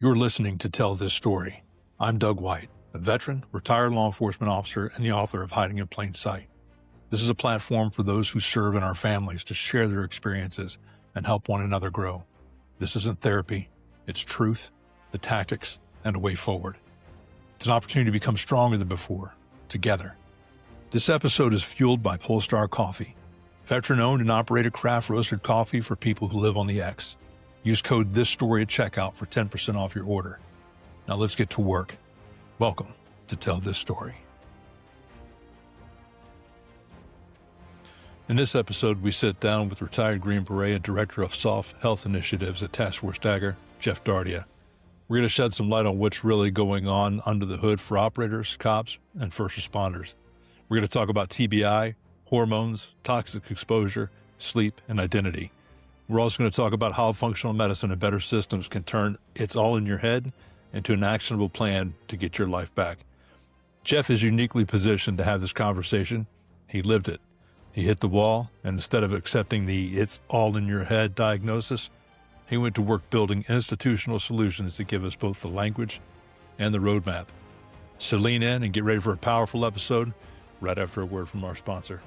You're listening to Tell This Story. I'm Doug White, a veteran, retired law enforcement officer, and the author of Hiding in Plain Sight. This is a platform for those who serve in our families to share their experiences and help one another grow. This isn't therapy. It's truth, the tactics, and a way forward. It's an opportunity to become stronger than before, together. This episode is fueled by Polestar Coffee, veteran-owned and operated craft roasted coffee for people who live on the X. Use code THISSTORY at checkout for 10% off your order. Now let's get to work. Welcome to Tell This Story. In this episode, we sit down with retired Green Beret and Director of SOF Health Initiatives at Task Force Dagger, Geoff Dardia. We're going to shed some light on what's really going on under the hood for operators, cops, and first responders. We're going to talk about TBI, hormones, toxic exposure, sleep, and identity. We're also going to talk about how functional medicine and better systems can turn it's all in your head into an actionable plan to get your life back. Geoff is uniquely positioned to have this conversation. He lived it. He hit the wall, and instead of accepting the it's all in your head diagnosis, he went to work building institutional solutions that give us both the language and the roadmap. So lean in and get ready for a powerful episode right after a word from our sponsor.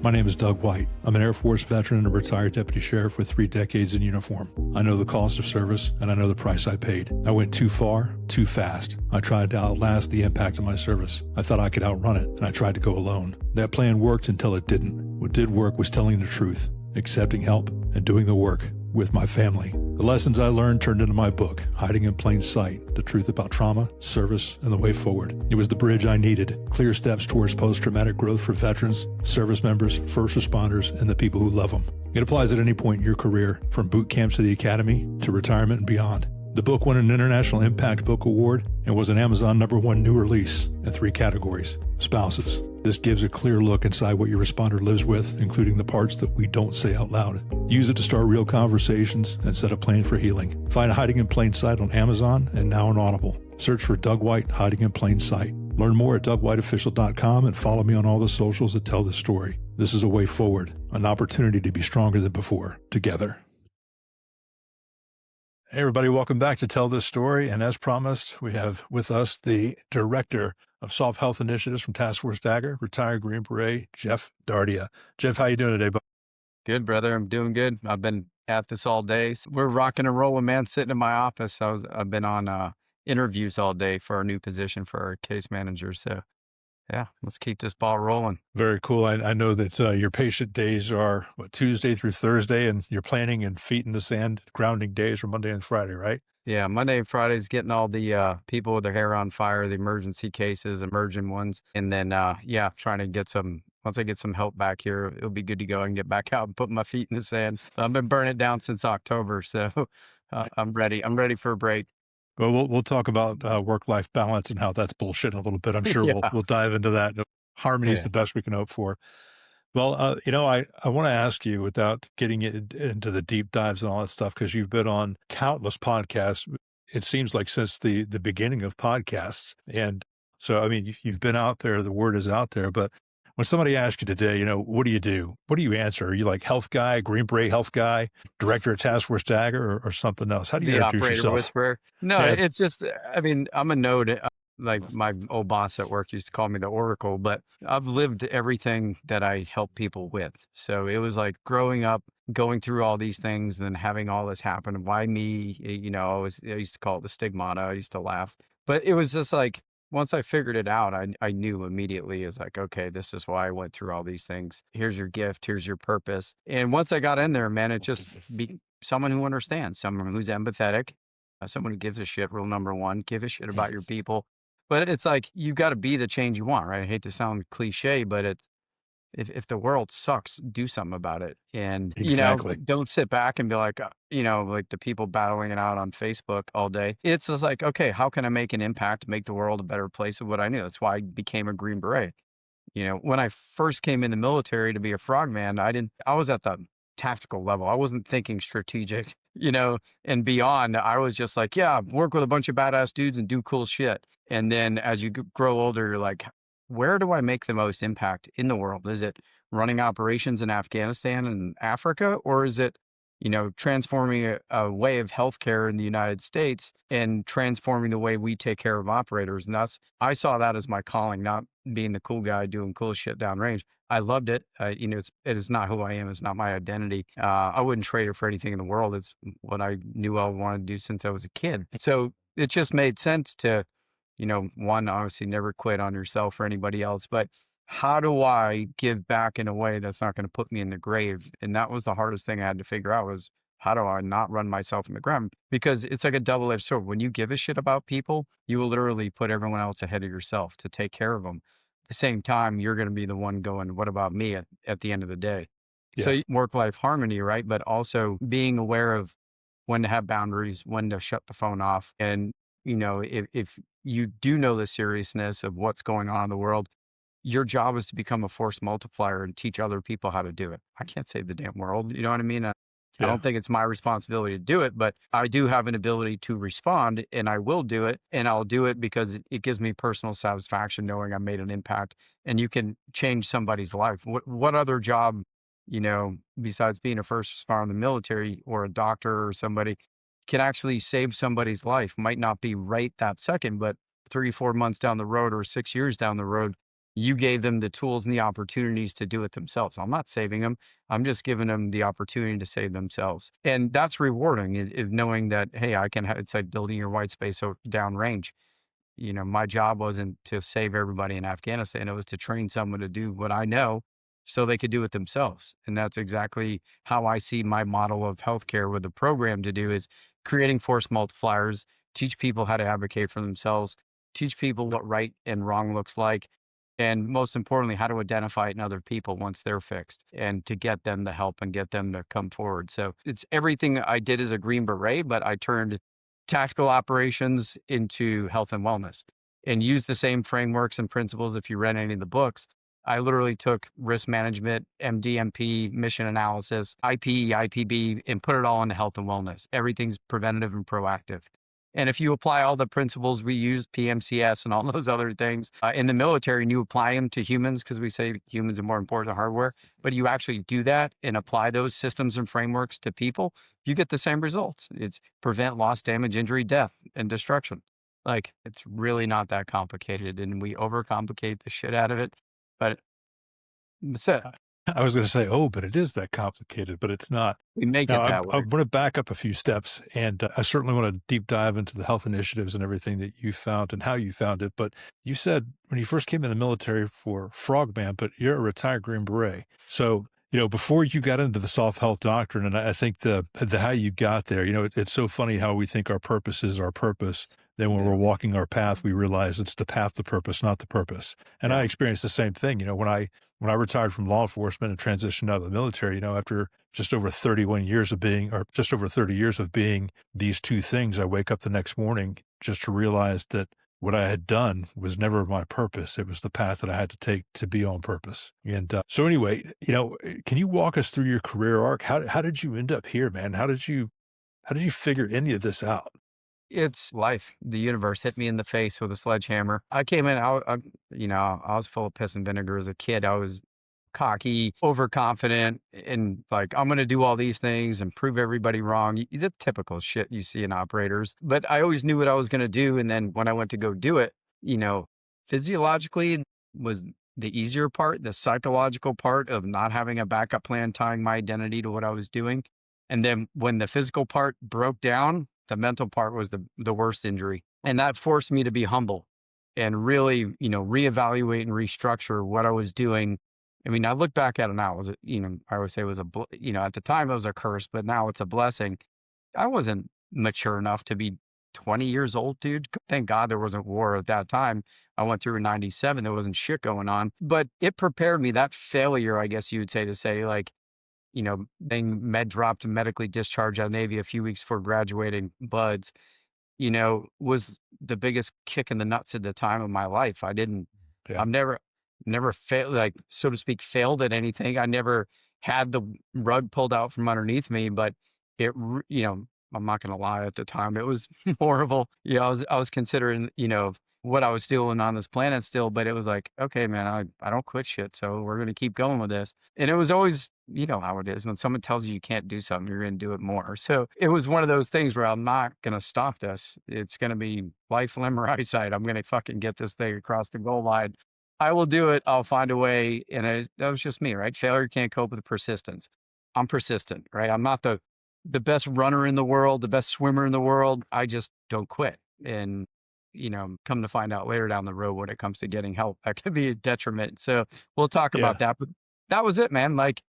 My name is Doug White. I'm an Air Force veteran and a retired deputy sheriff with 3 decades in uniform. I know the cost of service, and I know the price I paid. I went too far, too fast. I tried to outlast the impact of my service. I thought I could outrun it, and I tried to go alone. That plan worked until it didn't. What did work was telling the truth, accepting help, and doing the work with my family. The lessons I learned turned into my book, Hiding in Plain Sight, the truth about trauma, service, and the way forward. It was the bridge I needed, clear steps towards post-traumatic growth for veterans, service members, first responders, and the people who love them. It applies at any point in your career, from boot camp to the academy, to retirement and beyond. The book won an International Impact Book Award and was an Amazon #1 new release in 3 categories. Spouses. This gives a clear look inside what your responder lives with, including the parts that we don't say out loud. Use it to start real conversations and set a plan for healing. Find Hiding in Plain Sight on Amazon and now on Audible. Search for Doug White, Hiding in Plain Sight. Learn more at DougWhiteOfficial.com and follow me on all the socials that tell the story. This is a way forward, an opportunity to be stronger than before, together. Hey everybody, welcome back to Tell This Story. And as promised, we have with us the Director of SOF Health Initiatives from Task Force Dagger, retired Green Beret, Geoff Dardia. Geoff, how you doing today, bud? Good, brother. I'm doing good. I've been at this all day. We're rocking and rolling, man. Sitting in my office. I've been on interviews all day for our new position for our case manager. So yeah, let's keep this ball rolling. Very cool. I know that your patient days are Tuesday through Thursday, and you're planning and feet in the sand grounding days for Monday and Friday, right? Yeah, Monday and Friday is getting all the people with their hair on fire, the emergency cases, emergent ones. And then, trying to get once I get some help back here, it'll be good to go and get back out and put my feet in the sand. I've been burning it down since October, so I'm ready. I'm ready for a break. Well, we'll talk about work-life balance and how that's bullshit in a little bit. I'm sure Yeah. we'll dive into that. Harmony is Yeah. the best we can hope for. Well, I want to ask you, without getting into the deep dives and all that stuff, because you've been on countless podcasts, it seems like since the beginning of podcasts. And so, I mean, you've been out there, the word is out there, but when somebody asks you today, what do you do? What do you answer? Are you like health guy, Green Beret health guy, director of Task Force Dagger, or something else? How do you The introduce operator yourself? whisperer. No, Yeah. it's just, I mean, I'm a node. Like my old boss at work used to call me the Oracle, but I've lived everything that I help people with. So it was like growing up, going through all these things, and then having all this happen. Why me? I used to call it the stigmata. I used to laugh, but it was just like, once I figured it out, I knew immediately. It's like, okay, this is why I went through all these things. Here's your gift. Here's your purpose. And once I got in there, man, it just be someone who understands, someone who's empathetic, someone who gives a shit. Rule number 1, give a shit about your people. But it's like, you got to be the change you want, right? I hate to sound cliche, but it's, if the world sucks, do something about it. And, Exactly. don't sit back and be like, like the people battling it out on Facebook all day. It's just like, okay, how can I make an impact, make the world a better place of what I knew? That's why I became a Green Beret. When I first came in the military to be a frogman, I was at the tactical level. I wasn't thinking strategic, and beyond. I was just like, yeah, work with a bunch of badass dudes and do cool shit. And then as you grow older, you're like, where do I make the most impact in the world? Is it running operations in Afghanistan and Africa, or is it transforming a way of healthcare in the United States and transforming the way we take care of operators. And I saw that as my calling, not being the cool guy doing cool shit downrange. I loved it. It is not who I am. It's not my identity. I wouldn't trade it for anything in the world. It's what I knew I wanted to do since I was a kid. So it just made sense to, one, obviously never quit on yourself or anybody else, but how do I give back in a way that's not going to put me in the grave? And that was the hardest thing I had to figure out was how do I not run myself in the ground? Because it's like a double-edged sword. When you give a shit about people, you will literally put everyone else ahead of yourself to take care of them. At the same time, you're going to be the one going, what about me at the end of the day? Yeah. So work-life harmony, right? But also being aware of when to have boundaries, when to shut the phone off. And, if you do know the seriousness of what's going on in the world, your job is to become a force multiplier and teach other people how to do it. I can't save the damn world. You know what I mean? I Yeah. don't think it's my responsibility to do it, but I do have an ability to respond and I will do it. And I'll do it because it gives me personal satisfaction knowing I made an impact and you can change somebody's life. What other job, besides being a first responder in the military or a doctor or somebody can actually save somebody's life? Might not be right that second, but 3, 4 months down the road or 6 years down the road, you gave them the tools and the opportunities to do it themselves. I'm not saving them. I'm just giving them the opportunity to save themselves. And that's rewarding is knowing that, hey, it's like building your white space downrange. My job wasn't to save everybody in Afghanistan. It was to train someone to do what I know so they could do it themselves. And that's exactly how I see my model of healthcare with the program to do is creating force multipliers, teach people how to advocate for themselves, teach people what right and wrong looks like, and most importantly, how to identify it in other people once they're fixed and to get them the help and get them to come forward. So it's everything I did as a Green Beret, but I turned tactical operations into health and wellness and used the same frameworks and principles. If you read any of the books, I literally took risk management, MDMP, mission analysis, IPE, IPB, and put it all into health and wellness. Everything's preventative and proactive. And if you apply all the principles we use, PMCS and all those other things in the military, and you apply them to humans, because we say humans are more important than hardware, but you actually do that and apply those systems and frameworks to people, you get the same results. It's prevent loss, damage, injury, death, and destruction. Like, it's really not that complicated, and we overcomplicate the shit out of it. But that's it. I was going to say, oh, but it is that complicated, but it's not. We make Now, it that I way. want to back up a few steps, and I certainly want to deep dive into the health initiatives and everything that you found and how you found it. But you said when you first came in the military for Frogman, but you're a retired Green Beret. So, before you got into the SOF Health doctrine, and I think the how you got there, it's so funny how we think our purpose is our purpose. Then when we're walking our path, we realize it's the path to purpose, not the purpose. And I experienced the same thing. When I retired from law enforcement and transitioned out of the military, after just over 31 years of being, or just over 30 years of being these two things, I wake up the next morning just to realize that what I had done was never my purpose. It was the path that I had to take to be on purpose. And so anyway, can you walk us through your career arc? How did you end up here, man? How did you figure any of this out? It's life. The universe hit me in the face with a sledgehammer. I came in, I was full of piss and vinegar as a kid. I was cocky, overconfident, and like, I'm going to do all these things and prove everybody wrong. The typical shit you see in operators. But I always knew what I was going to do. And then when I went to go do it, physiologically was the easier part, the psychological part of not having a backup plan, tying my identity to what I was doing. And then when the physical part broke down, the mental part was the worst injury. And that forced me to be humble and really, reevaluate and restructure what I was doing. I mean, I look back at it now, I would say it was at the time it was a curse, but now it's a blessing. I wasn't mature enough to be 20 years old, dude. Thank God there wasn't war at that time. I went through in 97. There wasn't shit going on, but it prepared me. That failure, I guess you would say like, being dropped and medically discharged out of the Navy a few weeks before graduating buds, was the biggest kick in the nuts at the time of my life. Yeah. I've never failed, like, so to speak, failed at anything. I never had the rug pulled out from underneath me, but I'm not going to lie, at the time, it was horrible. I was considering, what I was doing on this planet still, but it was like, okay, man, I don't quit shit. So we're going to keep going with this. And it was always, you know how it is when someone tells you you can't do something, you're going to do it more. So it was one of those things where I'm not going to stop this. It's going to be life, limb, or eyesight. I'm going to fucking get this thing across the goal line. I will do it. I'll find a way. And that was just me, right? Failure can't cope with persistence. I'm persistent, right? I'm not the best runner in the world, the best swimmer in the world. I just don't quit. And come to find out later down the road when it comes to getting help, that could be a detriment. So we'll talk about Yeah. that. But that was it, man. Like,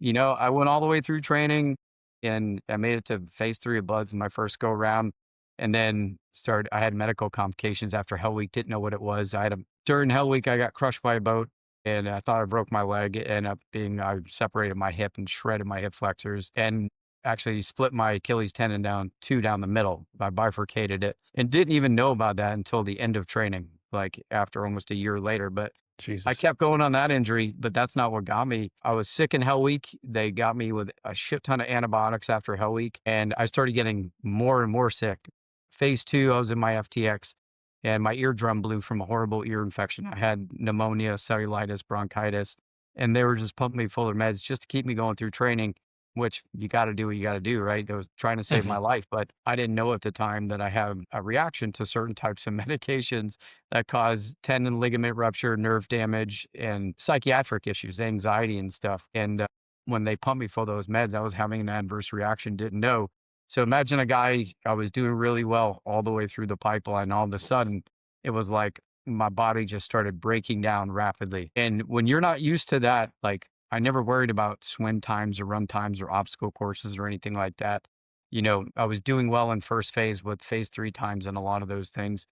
I went all the way through training and I made it to phase 3 of BUD/S in my first go round. And then I had medical complications after Hell Week, didn't know what it was. During Hell Week, I got crushed by a boat and I thought I broke my leg. It ended up I separated my hip and shredded my hip flexors and actually split my Achilles tendon down the middle. I bifurcated it and didn't even know about that until the end of training, like after almost a year later. But I Jesus. kept going on that injury, but that's not what got me. I was sick in Hell Week. They got me with a shit ton of antibiotics after Hell Week, and I started getting more and more sick. Phase 2, I was in my FTX, and my eardrum blew from a horrible ear infection. I had pneumonia, cellulitis, bronchitis, and they were just pumping me full of meds just to keep me going through training, which you got to do what you got to do, right? They was trying to save Hmm. my life, but I didn't know at the time that I have a reaction to certain types of medications that cause tendon ligament rupture, nerve damage, and psychiatric issues, anxiety and stuff. And when they pumped me full of those meds, I was having an adverse reaction, didn't know. So imagine a guy, I was doing really well all the way through the pipeline. All of a sudden, it was like my body just started breaking down rapidly. And when you're not used to that, like I never worried about swim times or run times or obstacle courses or anything like that. I was doing well in first phase with phase 3 times and a lot of those things.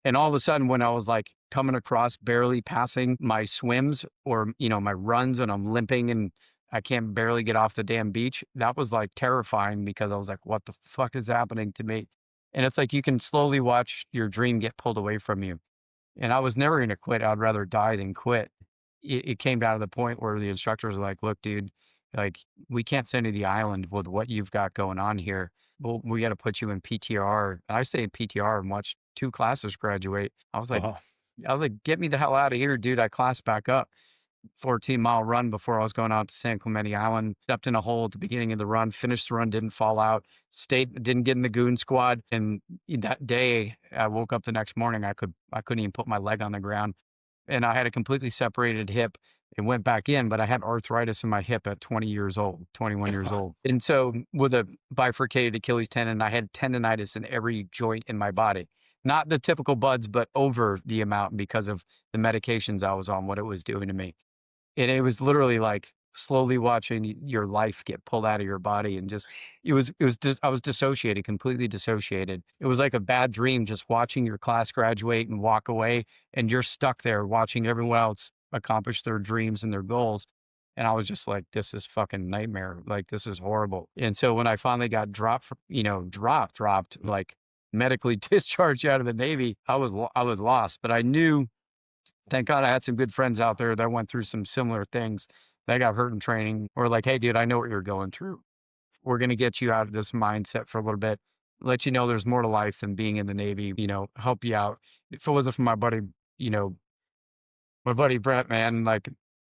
And all of a sudden, when I was like coming across, barely passing my swims or, my runs and I'm limping and I can't barely get off the damn beach, that was like terrifying because I was like, what the fuck is happening to me? And it's like you can slowly watch your dream get pulled away from you. And I was never going to quit. I'd rather die than quit. It came down to the point where the instructors were like, look, dude, like, we can't send you to the island with what you've got going on here. Well, we got to put you in PTR. And I stayed in PTR and watched 2 classes graduate. Wow. I was like, get me the hell out of here, dude. I classed back up. 14-mile run before I was going out to San Clemente Island. Stepped in a hole at the beginning of the run, finished the run, didn't fall out, didn't get in the goon squad. And that day, I woke up the next morning, I couldn't even put my leg on the ground, and I had a completely separated hip. It went back in, but I had arthritis in my hip at 20 years old, 21 years old. And so with a bifurcated Achilles tendon, I had tendonitis in every joint in my body. Not the typical buds, but over the amount because of the medications I was on, what it was doing to me. And it was literally like slowly watching your life get pulled out of your body and just I was dissociated, completely dissociated. It was like a bad dream just watching your class graduate and walk away and you're stuck there watching everyone else accomplish their dreams and their goals. And I was just like, this is fucking nightmare. Like, this is horrible. And so when I finally got dropped, like medically discharged out of the Navy, I was lost. But I knew, thank God I had some good friends out there that went through some similar things. They got hurt in training or like, hey, dude, I know what you're going through. We're going to get you out of this mindset for a little bit, let you know there's more to life than being in the Navy, help you out. If it wasn't for you know, my buddy Brett, man, like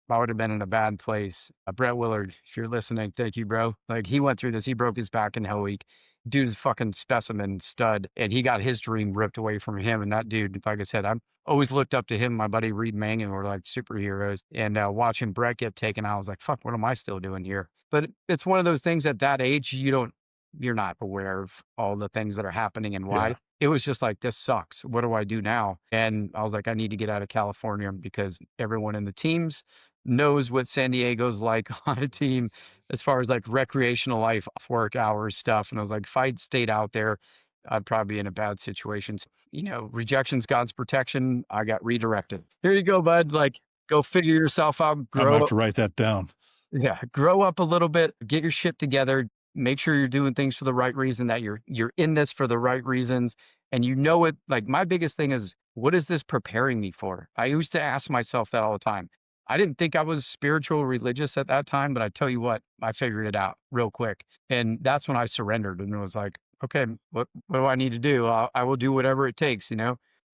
I would have been in a bad place. Brett Willard, if you're listening, thank you, bro. Like he went through this. He broke his back in Hell Week. Dude's fucking specimen stud, and he got his dream ripped away from him. And that dude, like I said, I've always looked up to him. My buddy Reed Mangan were like superheroes. And watching Brett get taken, I was like, fuck, what am I still doing here? But it's one of those things at that age, you're not aware of all the things that are happening and why. Yeah. It was just like, this sucks. What do I do now? And I was like, I need to get out of California because everyone in the teams knows what San Diego's like on a team as far as like recreational life, off work hours stuff. And I was like, if I'd stayed out there, I'd probably be in a bad situation. So, rejection's God's protection. I got redirected. Here you go, bud. Like, go figure yourself out, I'm gonna grow have up. to write that down. Yeah, grow up a little bit, get your shit together, make sure you're doing things for the right reason, that you're in this for the right reasons. And it, like my biggest thing is, what is this preparing me for? I used to ask myself that all the time. I didn't think I was spiritual religious at that time, but I tell you what, I figured it out real quick. And that's when I surrendered and it was like, okay, what do I need to do? I will do whatever it takes,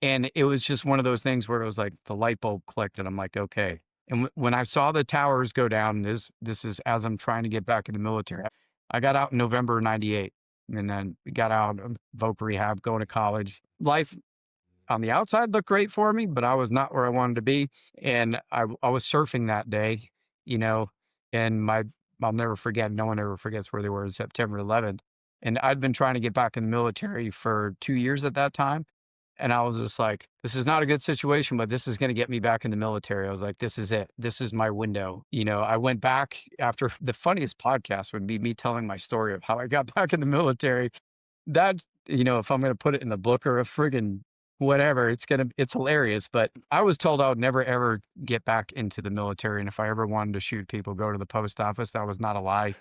And it was just one of those things where it was like the light bulb clicked and I'm like, okay. And when I saw the towers go down, this is as I'm trying to get back in the military. I got out in November of 98 and then got out of voc rehab, going to college. Life on the outside looked great for me, but I was not where I wanted to be. And I was surfing that day, you know, and I'll never forget, no one ever forgets where they were September 11th. And I'd been trying to get back in the military for 2 years at that time. And I was just like, this is not a good situation, but this is going to get me back in the military. I was like, this is it. This is my window. I went back after the funniest podcast would be me telling my story of how I got back in the military. That, if I'm going to put it in the book or a friggin' whatever, it's hilarious. But I was told I would never ever get back into the military. And if I ever wanted to shoot people, go to the post office. That was not a lie.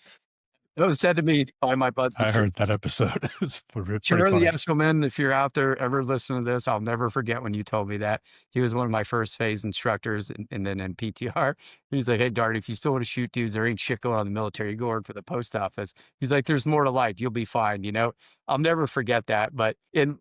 It was said to me by my buds. I heard that episode. It was pretty Charlie funny. Eshelman, if you're out there ever listening to this, I'll never forget when you told me that. He was one of my first phase instructors and then in PTR. He's like, hey, Dart, if you still want to shoot dudes, there ain't shit going on in the military. You go work for the post office. He's like, there's more to life. You'll be fine. I'll never forget that. But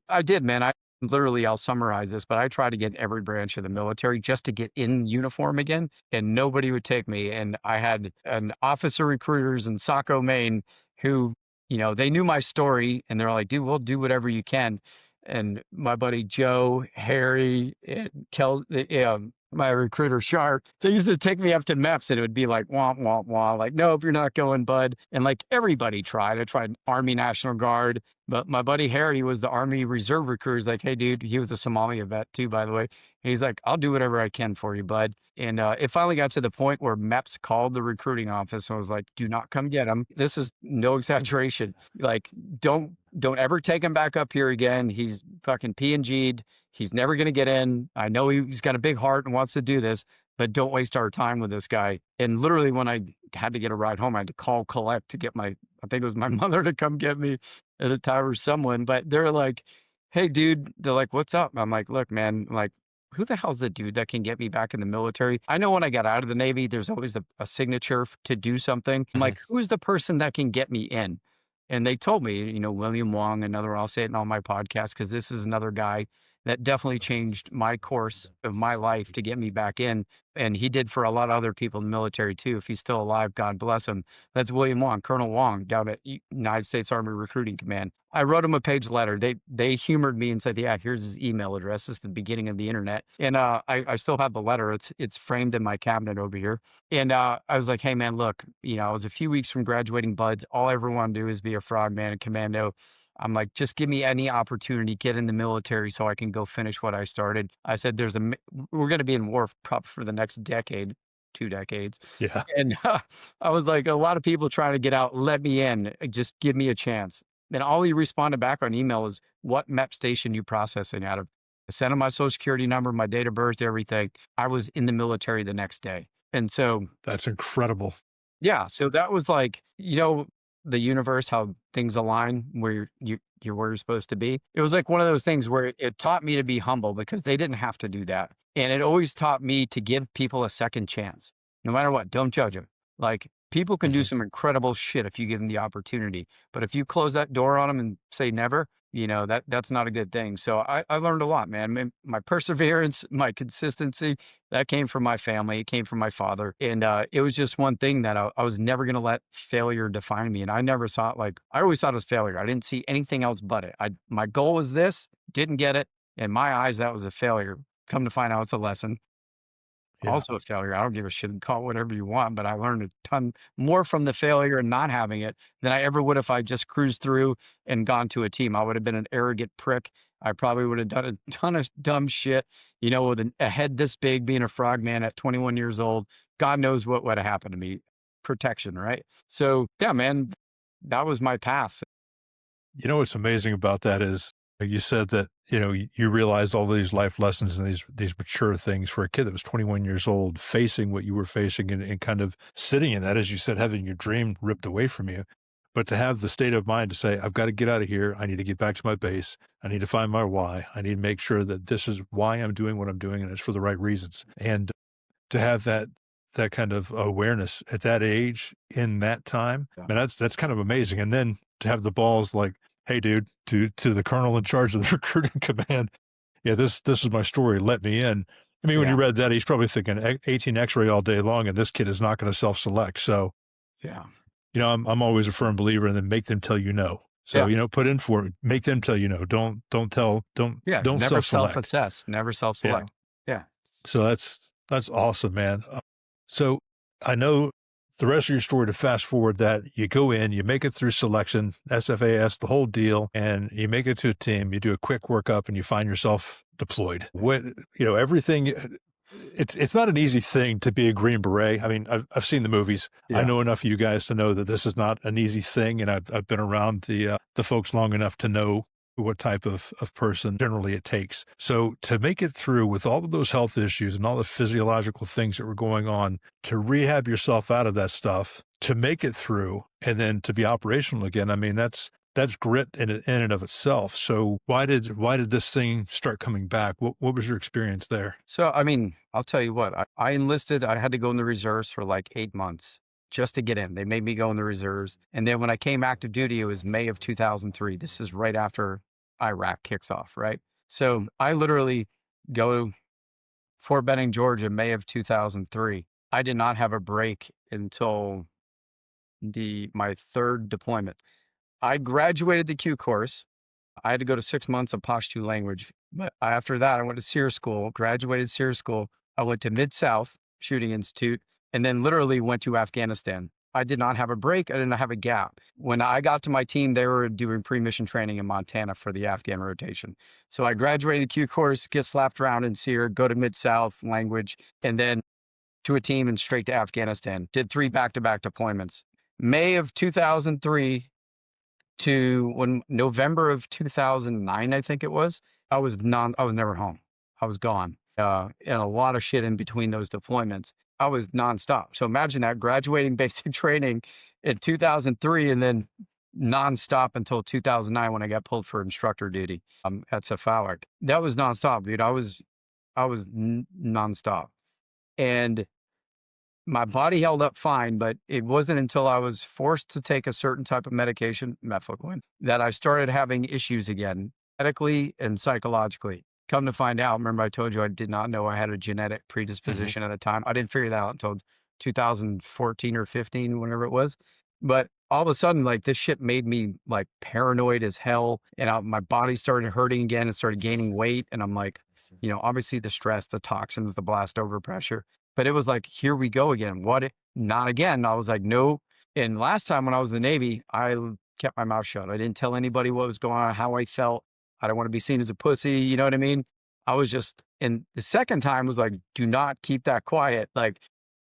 I did, man. I'll summarize this, but I tried to get every branch of the military just to get in uniform again, and nobody would take me. And I had an officer recruiters in Saco, Maine, who, they knew my story and they're like, dude, we'll do whatever you can. And my buddy Joe, Harry, and my recruiter Sharp, they used to take me up to MEPS and it would be like, wah, wah, wah. Like, nope, you're not going, bud. And like everybody tried. I tried Army National Guard, but my buddy Harry was the Army Reserve recruiter. He's like, hey, dude, he was a Somalia vet too, by the way. And he's like, I'll do whatever I can for you, bud. And it finally got to the point where MEPS called the recruiting office and was like, do not come get him. This is no exaggeration. Like, don't ever take him back up here again. He's fucking P&G'd. He's never going to get in. I know he's got a big heart and wants to do this, but don't waste our time with this guy. And literally when I had to get a ride home, I had to call collect to get I think it was my mother to come get me at the time or someone, but they're like, hey dude, they're like, what's up? I'm like, look, man, like, who the hell's the dude that can get me back in the military? I know when I got out of the Navy, there's always a signature to do something. I'm like, who's the person that can get me in? And they told me, William Wong, I'll say it in all my podcasts, because this is another guy that definitely changed my course of my life to get me back in. And he did for a lot of other people in the military too. If he's still alive, God bless him. That's William Wong, Colonel Wong, down at United States Army Recruiting Command. I wrote him a page letter. They humored me and said, yeah, here's his email address. This is the beginning of the internet. And I still have the letter. It's framed in my cabinet over here. And I was like, hey man, look, I was a few weeks from graduating buds. All I ever want to do is be a frogman and commando. I'm like, just give me any opportunity, get in the military so I can go finish what I started. I said, we're going to be in war probably for the next decade, 2 decades. Yeah. And I was like, a lot of people trying to get out, let me in, just give me a chance. And all he responded back on email was, what MEP station you processing out of? I sent him my social security number, my date of birth, everything. I was in the military the next day. And so that's incredible. Yeah. So that was like, the universe, how things align where you're where you're supposed to be. It was like one of those things where it taught me to be humble because they didn't have to do that. And it always taught me to give people a second chance. No matter what, don't judge them. Like, people can do some incredible shit if you give them the opportunity. But if you close that door on them and say never, that's not a good thing. So I learned a lot, man. My perseverance, my consistency, that came from my family. It came from my father. And it was just one thing that I was never going to let failure define me. And I never saw it I always thought it was failure. I didn't see anything else but it. My goal was this, didn't get it. In my eyes, that was a failure. Come to find out, it's a lesson. Yeah. Also a failure. I don't give a shit. Call it whatever you want, but I learned a ton more from the failure and not having it than I ever would if I just cruised through and gone to a team. I would have been an arrogant prick. I probably would have done a ton of dumb shit, with a head this big, being a frogman at 21 years old. God knows what would have happened to me. Protection, right? So yeah, man, that was my path. What's amazing about that is you said that, you realized all these life lessons and these mature things for a kid that was 21 years old, facing what you were facing and kind of sitting in that, as you said, having your dream ripped away from you. But to have the state of mind to say, I've got to get out of here. I need to get back to my base. I need to find my why. I need to make sure that this is why I'm doing what I'm doing and it's for the right reasons. And to have that kind of awareness at that age in that time, man, that's kind of amazing. And then to have the balls like, hey, dude, to the colonel in charge of the recruiting command, yeah, this is my story. Let me in. I mean, when you Yeah. read that, he's probably thinking 18 X-ray all day long, and this kid is not going to self-select. So, Yeah. I'm always a firm believer in then make them tell you no. So, Yeah. put in for it, make them tell you no. Yeah. Don't Never self-select. self-assess, never Yeah. self-select. Yeah. So that's awesome, man. So I know the rest of your story, to fast forward that, you go in, you make it through selection, SFAS, the whole deal, and you make it to a team, you do a quick workup and you find yourself deployed. Everything, it's not an easy thing to be a Green Beret. I mean, I've seen the movies. I Yeah. know enough of you guys to know that this is not an easy thing. And I've been around the folks long enough to know what type of person generally it takes. So to make it through with all of those health issues and all the physiological things that were going on, to rehab yourself out of that stuff, to make it through, and then to be operational again, I mean, that's grit in and of itself. So why did this thing start coming back? What was your experience there? So, I mean, I'll tell you what, I enlisted, I had to go in the reserves for like 8 months just to get in. They made me go in the reserves. And then when I came active duty, it was May of 2003. This is right after Iraq kicks off, right? So I literally go to Fort Benning, Georgia, May of 2003. I did not have a break until my third deployment. I graduated the Q course. I had to go to 6 months of Pashto language. But after that, I went to SEER school, graduated SEER school. I went to Mid-South Shooting Institute, and then literally went to Afghanistan. I did not have a break. I didn't have a gap. When I got to my team, they were doing pre-mission training in Montana for the Afghan rotation. So I graduated the Q course, get slapped around in SEER, go to Mid-South language, and then to a team and straight to Afghanistan. Did 3 back-to-back deployments. May of 2003 to November of 2009, I think it was, I was never home. I was gone. And a lot of shit in between those deployments. I was nonstop. So imagine that, graduating basic training in 2003 and then nonstop until 2009 when I got pulled for instructor duty at SOF. That was nonstop, dude. I was nonstop. And my body held up fine, but it wasn't until I was forced to take a certain type of medication, methylquine, that I started having issues again, medically and psychologically. Come to find out, remember I told you I did not know I had a genetic predisposition at the time. I didn't figure that out until 2014 or 15, whenever it was. But all of a sudden, like, this shit made me like paranoid as hell, and my body started hurting again and started gaining weight. And I'm like, obviously the stress, the toxins, the blast over pressure. But it was like, here we go again. Not again. I was like, no. And last time when I was in the Navy, I kept my mouth shut. I didn't tell anybody what was going on, how I felt. I don't want to be seen as a pussy. You know what I mean? I was just, and the second time was like, do not keep that quiet. Like,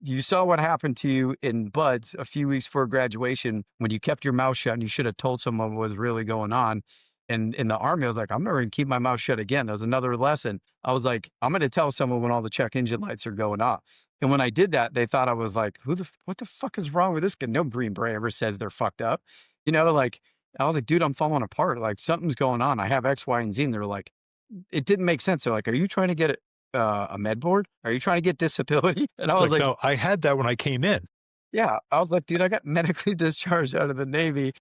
you saw what happened to you in Buds a few weeks before graduation when you kept your mouth shut and you should have told someone what was really going on. And in the Army, I was like, I'm never going to keep my mouth shut again. That was another lesson. I was like, I'm going to tell someone when all the check engine lights are going off. And when I did that, they thought I was like, what the fuck is wrong with this guy? No Green Beret ever says they're fucked up. Like, I was like, dude, I'm falling apart. Like, something's going on. I have X, Y, and Z. And they were like, it didn't make sense. They're like, are you trying to get a med board? Are you trying to get disability? And I It's was like, like, no, I had that when I came in. yeah. I was like, dude, I got medically discharged out of the Navy.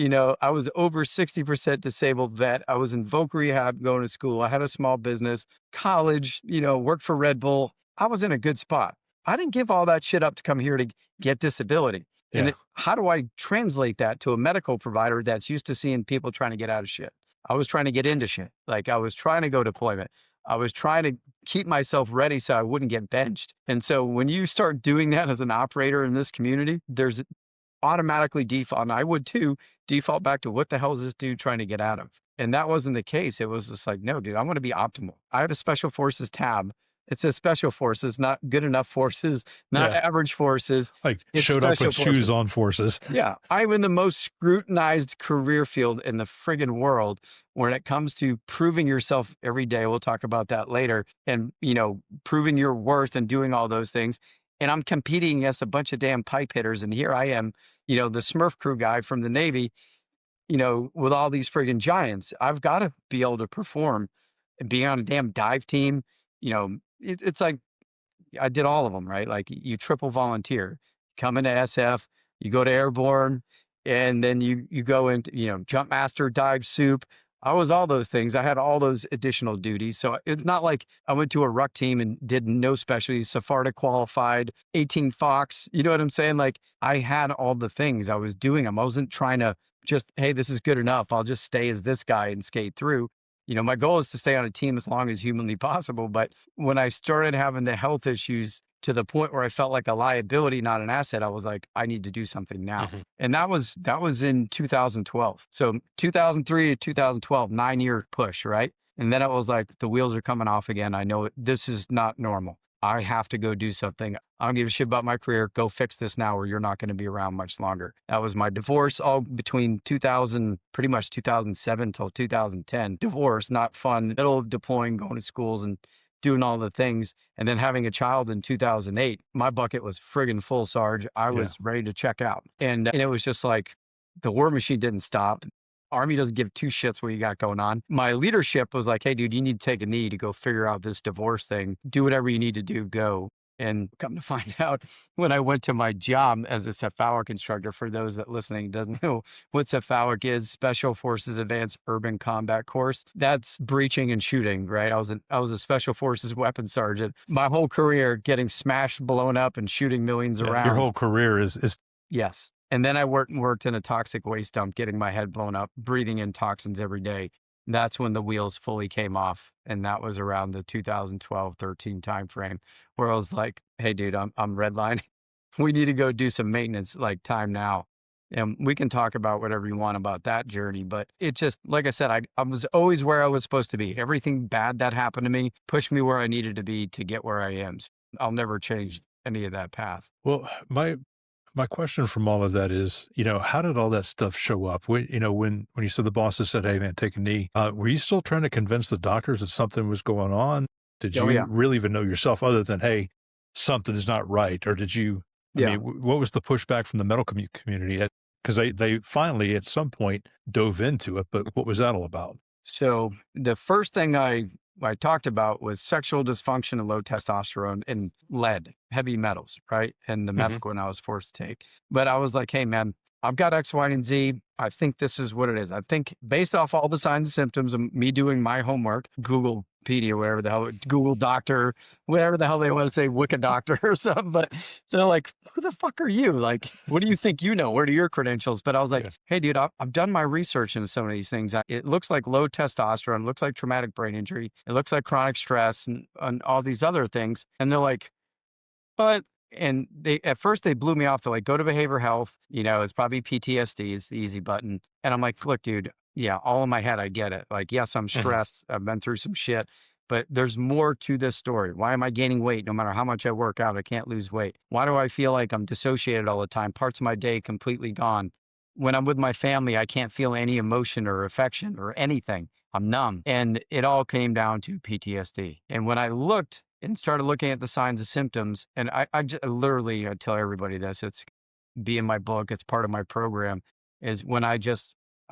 I was over 60% disabled vet. I was in voc rehab going to school. I had a small business, college, worked for Red Bull. I was in a good spot. I didn't give all that shit up to come here to get disability. Yeah. How do I translate that to a medical provider that's used to seeing people trying to get out of shit? I was trying to get into shit. Like, I was trying to go deployment. I was trying to keep myself ready so I wouldn't get benched. And so when you start doing that as an operator in this community, there's automatically default, and I would too, default back to what the hell is this dude trying to get out of? And that wasn't the case. It was just like, no, dude, I want to be optimal. I have a special forces tab. It says special forces, not good enough forces, not Yeah. average forces. Like, It's showed up special with shoes forces. on forces. Yeah. I'm in the most scrutinized career field in the friggin' world when it comes to proving yourself every day. We'll talk about that later. And, proving your worth and doing all those things. And I'm competing against a bunch of damn pipe hitters. And here I am, the Smurf crew guy from the Navy, with all these friggin' giants. I've got to be able to perform and be on a damn dive team. It's like, I did all of them, right? Like, you triple volunteer, come into SF, you go to airborne, and then you go into, jump master, dive soup, I was all those things. I had all those additional duties. So it's not like I went to a ruck team and did no specialties, Sephardic qualified, 18 Fox. You know what I'm saying? Like I had all the things. I was doing them. I wasn't trying to just, hey, this is good enough. I'll just stay as this guy and skate through. My goal is to stay on a team as long as humanly possible. But when I started having the health issues to the point where I felt like a liability, not an asset, I was like, I need to do something now. And that was in 2012. So 2003 to 2012, 9-year push, right? And then it was like the wheels are coming off again. I know this is not normal. I have to go do something. I don't give a shit about my career. Go fix this now or you're not going to be around much longer. That was my divorce all between 2000, pretty much 2007 till 2010. Divorce, not fun. Middle of deploying, going to schools and doing all the things. And then having a child in 2008, my bucket was friggin' full, Sarge. I was ready to check out. And it was just like the war machine didn't stop. Army doesn't give two shits what you got going on. My leadership was like, hey, dude, you need to take a knee to go figure out this divorce thing. Do whatever you need to do, go. And come to find out, when I went to my job as a CEFAWIC instructor, for those that listening doesn't know what CEFAWIC is, Special Forces Advanced Urban Combat Course. That's breaching and shooting, right? I was a Special Forces weapons sergeant. My whole career getting smashed, blown up, and shooting millions of rounds. Your whole career is Yes. And then I worked in a toxic waste dump, getting my head blown up, breathing in toxins every day. That's when the wheels fully came off. And that was around the 2012-13 timeframe where I was like, hey, dude, I'm redlining. We need to go do some maintenance, like time now. And we can talk about whatever you want about that journey. But it just, like I said, I was always where I was supposed to be. Everything bad that happened to me pushed me where I needed to be to get where I am. So I'll never change any of that path. Well, my question from all of that is, how did all that stuff show up? When you said the bosses said, hey, man, take a knee, were you still trying to convince the doctors that something was going on? Did you really even know yourself other than, hey, something is not right? Or did you, I mean, what was the pushback from the medical community? Because they finally at some point dove into it, but what was that all about? So the first thing I talked about was sexual dysfunction and low testosterone and lead, heavy metals, right? And the methadone I was forced to take. But I was like, hey, man, I've got X, Y, and Z. I think this is what it is. I think based off all the signs and symptoms of me doing my homework, Googlepedia, whatever the hell, Google doctor, whatever the hell they want to say, Wicca doctor or something. But they're like, who the fuck are you? Like, what do you think you know? What are your credentials? But I was like, hey, dude, I've done my research into some of these things. It looks like low testosterone, looks like traumatic brain injury. It looks like chronic stress and all these other things. And they're like, but and at first they blew me off to like, go to behavioral health, it's probably PTSD is the easy button. And I'm like, look, dude, all in my head, I get it. Like, yes, I'm stressed. I've been through some shit, but there's more to this story. Why am I gaining weight? No matter how much I work out, I can't lose weight. Why do I feel like I'm dissociated all the time? Parts of my day completely gone. When I'm with my family, I can't feel any emotion or affection or anything. I'm numb. And it all came down to PTSD. And when I looked and started looking at the signs and symptoms, and I literally tell everybody this, it's be in my book, it's part of my program, is when I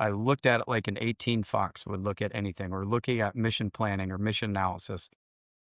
looked at it like an 18 Fox would look at anything, or looking at mission planning or mission analysis.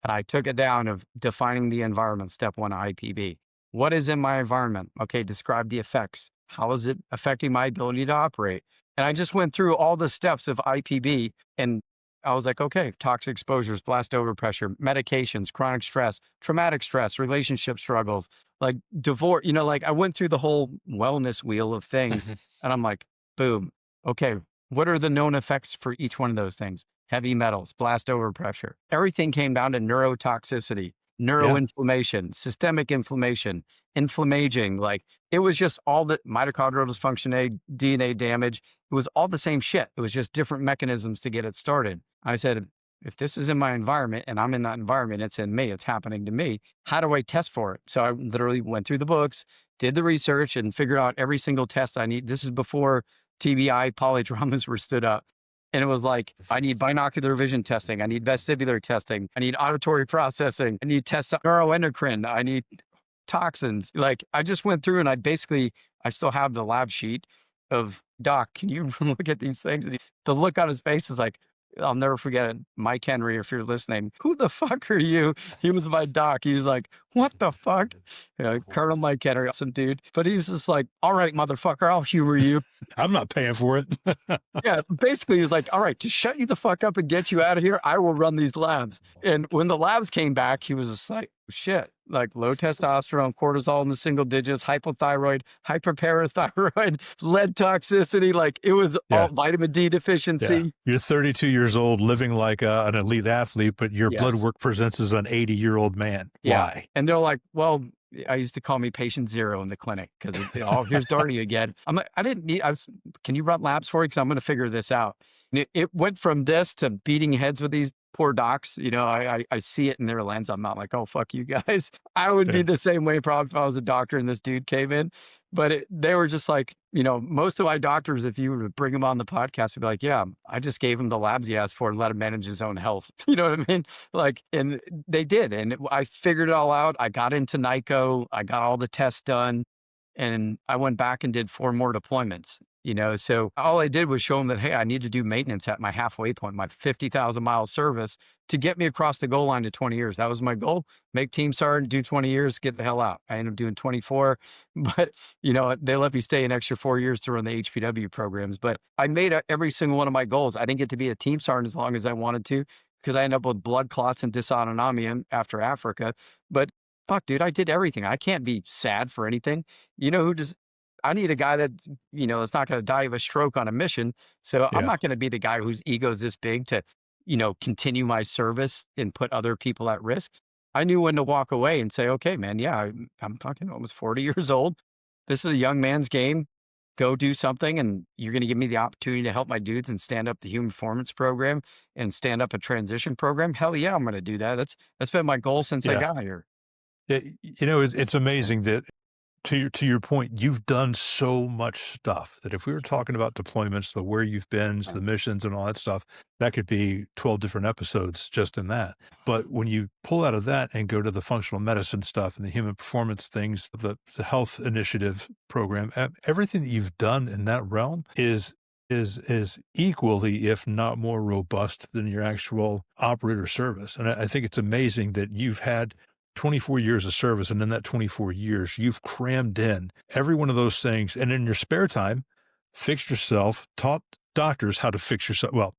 And I took it down of defining the environment, step 1 IPB. What is in my environment? Okay, describe the effects. How is it affecting my ability to operate? And I just went through all the steps of IPB, and I was like, okay, toxic exposures, blast overpressure, medications, chronic stress, traumatic stress, relationship struggles, like divorce, like I went through the whole wellness wheel of things. And I'm like, boom. Okay, what are the known effects for each one of those things? Heavy metals, blast overpressure. Everything came down to neurotoxicity, neuroinflammation, systemic inflammation, inflammaging. Like it was just all the mitochondrial dysfunction, DNA damage. It was all the same shit. It was just different mechanisms to get it started. I said, if this is in my environment and I'm in that environment, it's in me, it's happening to me. How do I test for it? So I literally went through the books, did the research, and figured out every single test I need. This is before TBI polydramas were stood up. And it was like, I need binocular vision testing. I need vestibular testing. I need auditory processing. I need tests on neuroendocrine. I need toxins. Like I just went through and I still have the lab sheet of, Doc, can you look at these things? And the look on his face is like, I'll never forget it. Mike Henry, if you're listening, who the fuck are you? He was my doc. He was like, what the fuck? Colonel Mike Henry, awesome dude. But he was just like, all right, motherfucker, I'll humor you. I'm not paying for it. Yeah, basically, he was like, all right, to shut you the fuck up and get you out of here, I will run these labs. And when the labs came back, he was just like, shit, like low testosterone, cortisol in the single digits, hypothyroid, hyperparathyroid, lead toxicity. Like it was Yeah. all vitamin D Yeah. deficiency. You're 32 years old, living like an elite athlete, but your blood Yes. work presents as an 80-year-old man. Yeah. Why? And they're like, well, I used to call me patient zero in the clinic because, oh, here's Dardia again. I'm like, can you run labs for me? Because I'm going to figure this out. And it went from this to beating heads with these poor docs. I see it in their lens. I'm not like, oh, fuck you guys. I would be Yeah. the same way probably if I was a doctor and this dude came in. But they were just like, most of my doctors, if you were to bring them on the podcast, would be like, yeah, I just gave him the labs he asked for and let him manage his own health. You know what I mean? Like, and they did. And I figured it all out. I got into NICO. I got all the tests done. And I went back and did 4 more deployments. So all I did was show them that, hey, I need to do maintenance at my halfway point, my 50,000-mile service to get me across the goal line to 20 years. That was my goal. Make team sergeant, do 20 years, get the hell out. I ended up doing 24, but they let me stay an extra 4 years to run the HPW programs. But I made every single one of my goals. I didn't get to be a team sergeant as long as I wanted to because I ended up with blood clots and dysautonomia after Africa. But fuck, dude, I did everything. I can't be sad for anything. Who does? I need a guy that, is not going to die of a stroke on a mission. So I'm Yeah. not going to be the guy whose ego is this big to, continue my service and put other people at risk. I knew when to walk away and say, okay, man, yeah, I'm fucking almost 40 years old. This is a young man's game. Go do something. And you're going to give me the opportunity to help my dudes and stand up the human performance program and stand up a transition program. Hell yeah, I'm going to do that. That's been my goal since I got here. It's amazing that to your point, you've done so much stuff that if we were talking about deployments, the where you've been, the missions and all that stuff, that could be 12 different episodes just in that. But when you pull out of that and go to the functional medicine stuff and the human performance things, the health initiative program, everything that you've done in that realm is equally, if not more robust than your actual operator service. And I think it's amazing that you've had 24 years of service, and in that 24 years, you've crammed in every one of those things. And in your spare time, fixed yourself, taught doctors how to fix yourself. Well,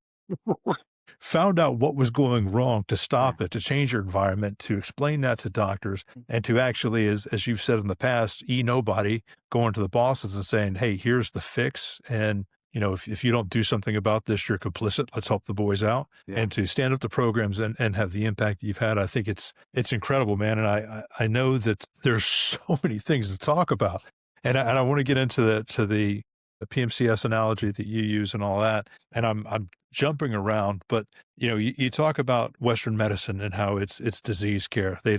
found out what was going wrong to stop it, to change your environment, to explain that to doctors, and to actually, as you've said in the past, nobody going to the bosses and saying, hey, here's the fix. And if you don't do something about this, you're complicit. Let's help the boys out. Yeah. And to stand up the programs and have the impact that you've had, I think it's incredible, man. And I know that there's so many things to talk about. And I want to get into the PMCS analogy that you use and all that. And I'm jumping around, but you talk about Western medicine and how it's disease care. They're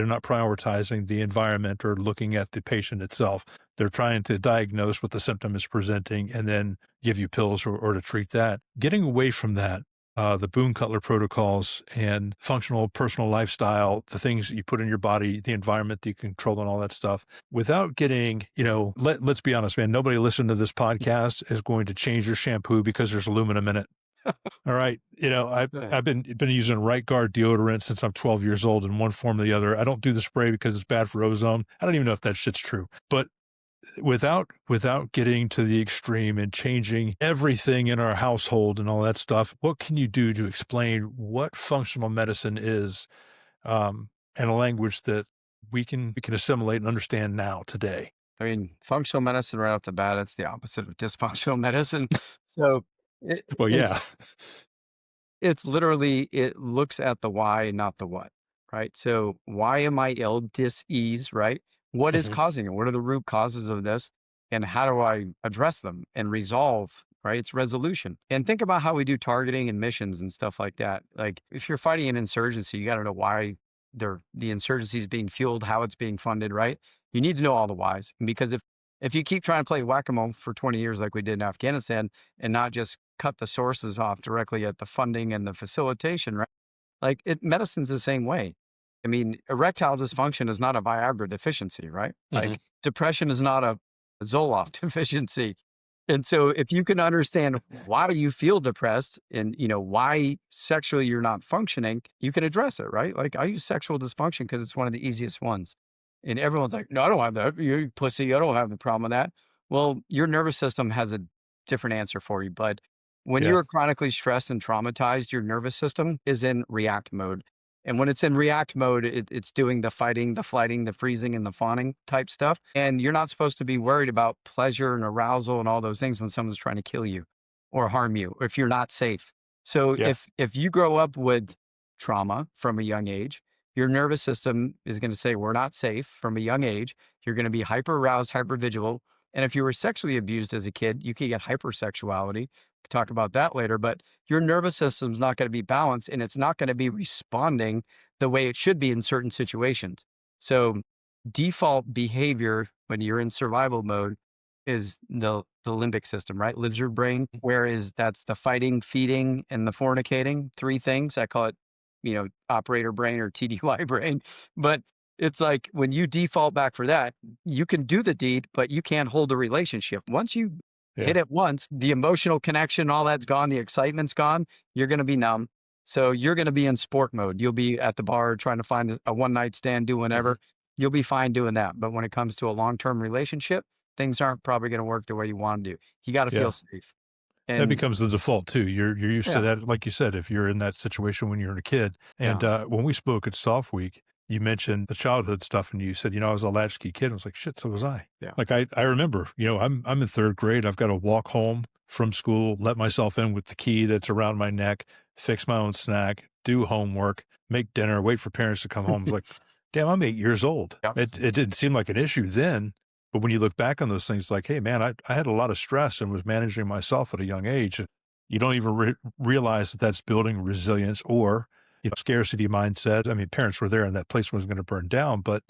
not prioritizing the environment or looking at the patient itself. They're trying to diagnose what the symptom is presenting and then give you pills or to treat that. Getting away from that, the Boone-Cutler protocols and functional personal lifestyle, the things that you put in your body, the environment that you control and all that stuff, without getting, let's be honest, man, nobody listening to this podcast is going to change your shampoo because there's aluminum in it. All right. I've been using Right Guard deodorant since I'm 12 years old in one form or the other. I don't do the spray because it's bad for ozone. I don't even know if that shit's true. But without getting to the extreme and changing everything in our household and all that stuff, what can you do to explain what functional medicine is in a language that we can assimilate and understand now today? I mean, functional medicine right off the bat, it's the opposite of dysfunctional medicine. So it's literally, it looks at the why, not the what, right? So why am I ill? Dis-ease, right? What is causing it? What are the root causes of this? And how do I address them and resolve, right? It's resolution. And think about how we do targeting and missions and stuff like that. Like if you're fighting an insurgency, you got to know why the insurgency is being fueled, how it's being funded, right? You need to know all the whys. Because if you keep trying to play whack-a-mole for 20 years like we did in Afghanistan and not just cut the sources off directly at the funding and the facilitation, right? Like medicine's the same way. I mean, erectile dysfunction is not a Viagra deficiency, right? Like depression is not a Zoloft deficiency. And so if you can understand why you feel depressed and, why sexually you're not functioning, you can address it, right? Like I use sexual dysfunction because it's one of the easiest ones. And everyone's like, no, I don't have that. You're pussy. I don't have the problem with that. Well, your nervous system has a different answer for you. But when Yeah. you're chronically stressed and traumatized, your nervous system is in react mode. And when it's in react mode, it's doing the fighting, the flighting, the freezing, and the fawning type stuff. And you're not supposed to be worried about pleasure and arousal and all those things when someone's trying to kill you or harm you, or if you're not safe. So Yeah. if you grow up with trauma from a young age, your nervous system is going to say, we're not safe from a young age. You're going to be hyper aroused, hyper vigilant. And if you were sexually abused as a kid, you could get hypersexuality. Talk about that later, but your nervous system's not going to be balanced and it's not going to be responding the way it should be in certain situations. So default behavior when you're in survival mode is the limbic system, right? Lizard brain, whereas that's the fighting, feeding, and the fornicating, three things. I call it, operator brain or TDY brain. But it's like when you default back for that, you can do the deed, but you can't hold a relationship. Once you hit Yeah. it once, the emotional connection, all that's gone, the excitement's gone, you're going to be numb. So you're going to be in sport mode. You'll be at the bar trying to find a one night stand, do Mhm. whatever. You'll be fine doing that. But when it comes to a long-term relationship, things aren't probably going to work the way you want to do. You got to feel Yeah. safe. That And becomes the default too. You're used to yeah, that, like you said, if you're in that situation when you're a kid. And yeah, when we spoke at Soft Week, you mentioned the childhood stuff, and you said, I was a latchkey kid. I was like, shit, so was I. yeah, Like I remember, I'm in third grade. I've got to walk home from school, let myself in with the key that's around my neck, fix my own snack, do homework, make dinner, wait for parents to come home. It's like, damn, I'm 8 years old. yeah, It didn't seem like an issue then. But when you look back on those things, like, hey, man, I had a lot of stress and was managing myself at a young age. You don't even realize that that's building resilience or scarcity mindset. I mean, parents were there and that place was going to burn down, but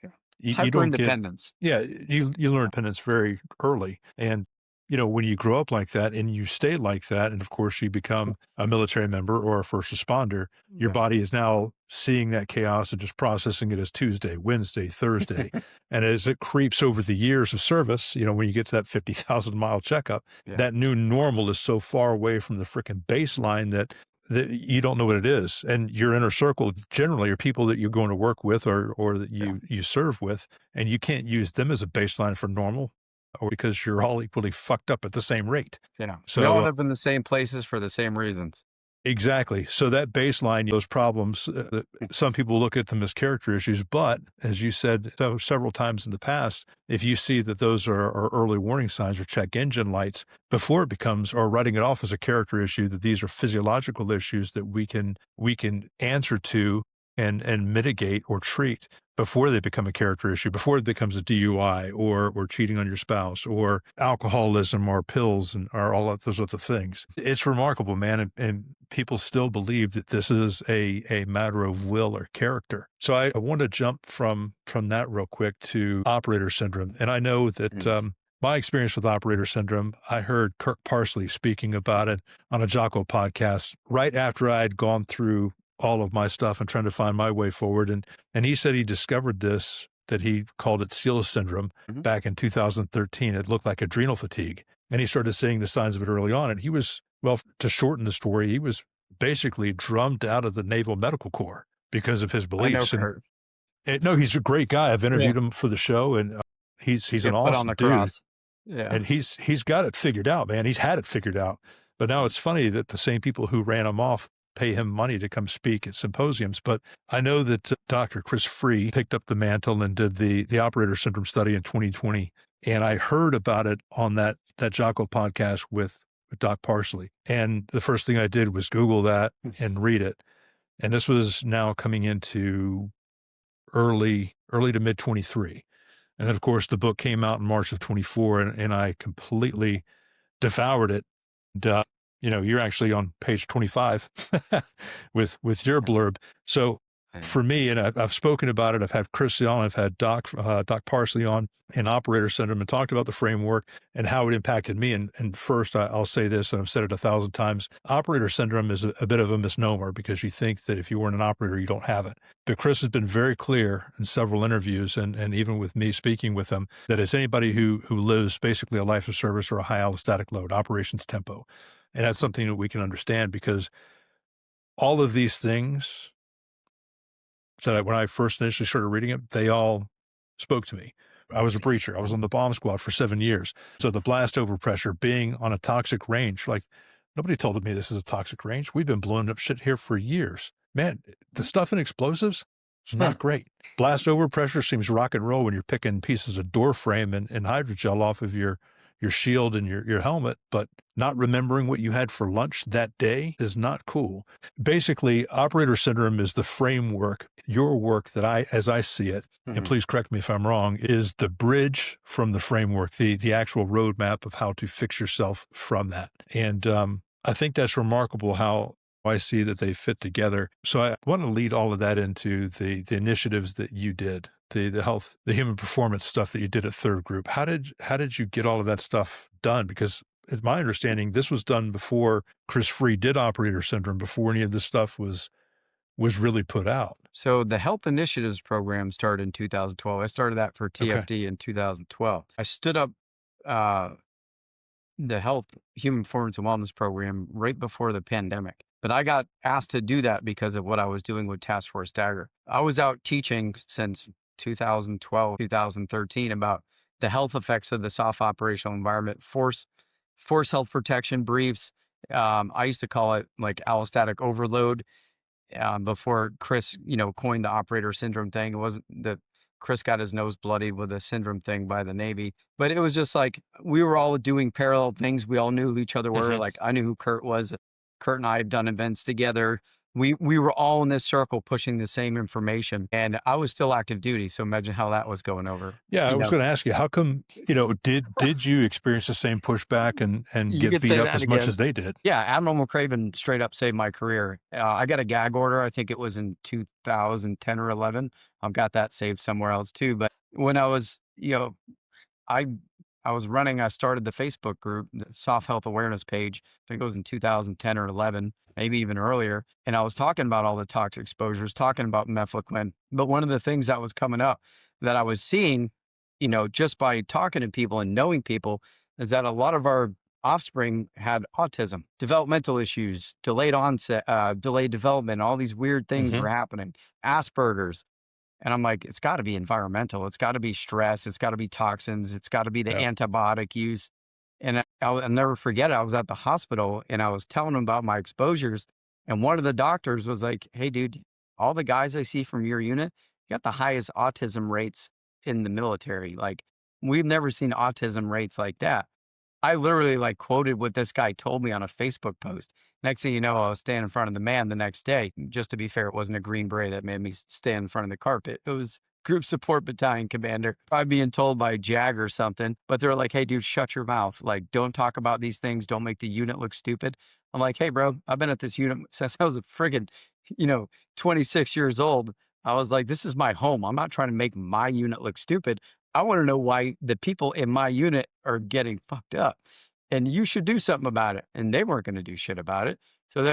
yeah. you Hyper don't get, independence. yeah, you learn independence very early. And, when you grow up like that and you stay like that, and of course you become a military member or a first responder, your Yeah. body is now seeing that chaos and just processing it as Tuesday, Wednesday, Thursday. And as it creeps over the years of service, when you get to that 50,000-mile checkup, Yeah. that new normal is so far away from the freaking baseline that you don't know what it is. And your inner circle generally are people that you're going to work with or that Yeah. you serve with, and you can't use them as a baseline for normal or because you're all equally fucked up at the same rate. Yeah. We all So end up in the same places for the same reasons. exactly. So that baseline, those problems, some people look at them as character issues, but as you said several times in the past, if you see that those are early warning signs or check engine lights before it becomes, or writing it off as a character issue, that these are physiological issues that we can answer to and mitigate or treat before they become a character issue, before it becomes a DUI or cheating on your spouse or alcoholism or pills and or all of those other things. It's remarkable, man. And people still believe that this is a matter of will or character. So I want to jump from that real quick to operator syndrome. And I know that my experience with operator syndrome, I heard Kirk Parsley speaking about it on a Jocko podcast right after I had gone through all of my stuff and trying to find my way forward. And he said he discovered this, that he called it SEAL syndrome back in 2013. It looked like adrenal fatigue. And he started seeing the signs of it early on. And he was, well, to shorten the story, he was basically drummed out of the Naval Medical Corps because of his I know beliefs. Kurt. No, he's a great guy. I've Yeah. interviewed him for the show, and he's Get an put on awesome the dude. cross. Yeah. And he's got it figured out, man. He's had it figured out. But now it's funny that the same people who ran him off pay him money to come speak at symposiums. But I know that Dr. Chris Free picked up the mantle and did the operator syndrome study in 2020. And I heard about it on that Jocko podcast with Doc Parsley. And the first thing I did was Google that and read it. And this was now coming into early to mid 23. And then, of course, the book came out in March of 24, and I completely devoured it. And, you're actually on page 25 with your blurb. So for me, and I've spoken about it. I've had Chris on, I've had Doc Parsley on in operator syndrome and talked about the framework and how it impacted me. And first, I'll say this, and I've said it 1,000 times. Operator syndrome is a bit of a misnomer because you think that if you weren't an operator, you don't have it. But Chris has been very clear in several interviews and even with me speaking with him that it's anybody who lives basically a life of service or a high allostatic load, operations tempo. And that's something that we can understand because all of these things that when I first initially started reading it, they all spoke to me. I was a breacher. I was on the bomb squad for 7 years. So the blast overpressure, being on a toxic range, like nobody told me this is a toxic range. We've been blowing up shit here for years. Man, the stuff in explosives, not great. Blast overpressure seems rock and roll when you're picking pieces of door frame and hydrogel off of your shield and your helmet, but not remembering what you had for lunch that day is not cool. Basically, operator syndrome is the framework, your work that as I see it, and please correct me if I'm wrong, is the bridge from the framework, the actual roadmap of how to fix yourself from that. And I think that's remarkable how I see that they fit together. So I want to lead all of that into the initiatives that you did, the health, the human performance stuff that you did at Third Group. How did you get all of that stuff done? Because it's my understanding this was done before Chris Free did operator syndrome, before any of this stuff was really put out. So the Health Initiatives program started in 2012. I started that for TFD in 2012. I stood up the Health Human Performance and Wellness program right before the pandemic. But I got asked to do that because of what I was doing with Task Force Dagger. I was out teaching since 2012, 2013 about the health effects of the soft operational environment, force health protection briefs. I used to call it like allostatic overload before Chris, coined the operator syndrome thing. It wasn't that Chris got his nose bloodied with a syndrome thing by the Navy, but it was just like we were all doing parallel things. We all knew who each other were. Like I knew who Kurt was. Kurt and I had done events together. We were all in this circle pushing the same information, and I was still active duty. So imagine how that was going over. Yeah, I was going to ask you, how come, did you experience the same pushback and get beat up as much as they did? Yeah, Admiral McCraven straight up saved my career. I got a gag order. I think it was in 2010 or 11. I've got that saved somewhere else too. But when I was, I was running, I started the Facebook group, the SOF Health Awareness page. I think it was in 2010 or 11, maybe even earlier. And I was talking about all the toxic exposures, talking about mefloquine. But one of the things that was coming up that I was seeing, just by talking to people and knowing people, is that a lot of our offspring had autism, developmental issues, delayed onset, delayed development, all these weird things were happening, Asperger's. And I'm like, it's got to be environmental. It's got to be stress. It's got to be toxins. It's got to be the antibiotic use. And I'll never forget it. I was at the hospital and I was telling them about my exposures. And one of the doctors was like, hey, dude, all the guys I see from your unit got the highest autism rates in the military. Like, we've never seen autism rates like that. I literally quoted what this guy told me on a Facebook post. Next thing you know, I was standing in front of the man the next day. Just to be fair, it wasn't a Green Beret that made me stand in front of the carpet. It was Group Support Battalion Commander. I'm being told by JAG or something, but they're like, hey, dude, shut your mouth. Like, don't talk about these things. Don't make the unit look stupid. I'm like, hey, bro, I've been at this unit since I was a friggin', 26 years old. I was like, this is my home. I'm not trying to make my unit look stupid. I want to know why the people in my unit are getting fucked up. And you should do something about it. And they weren't going to do shit about it. So,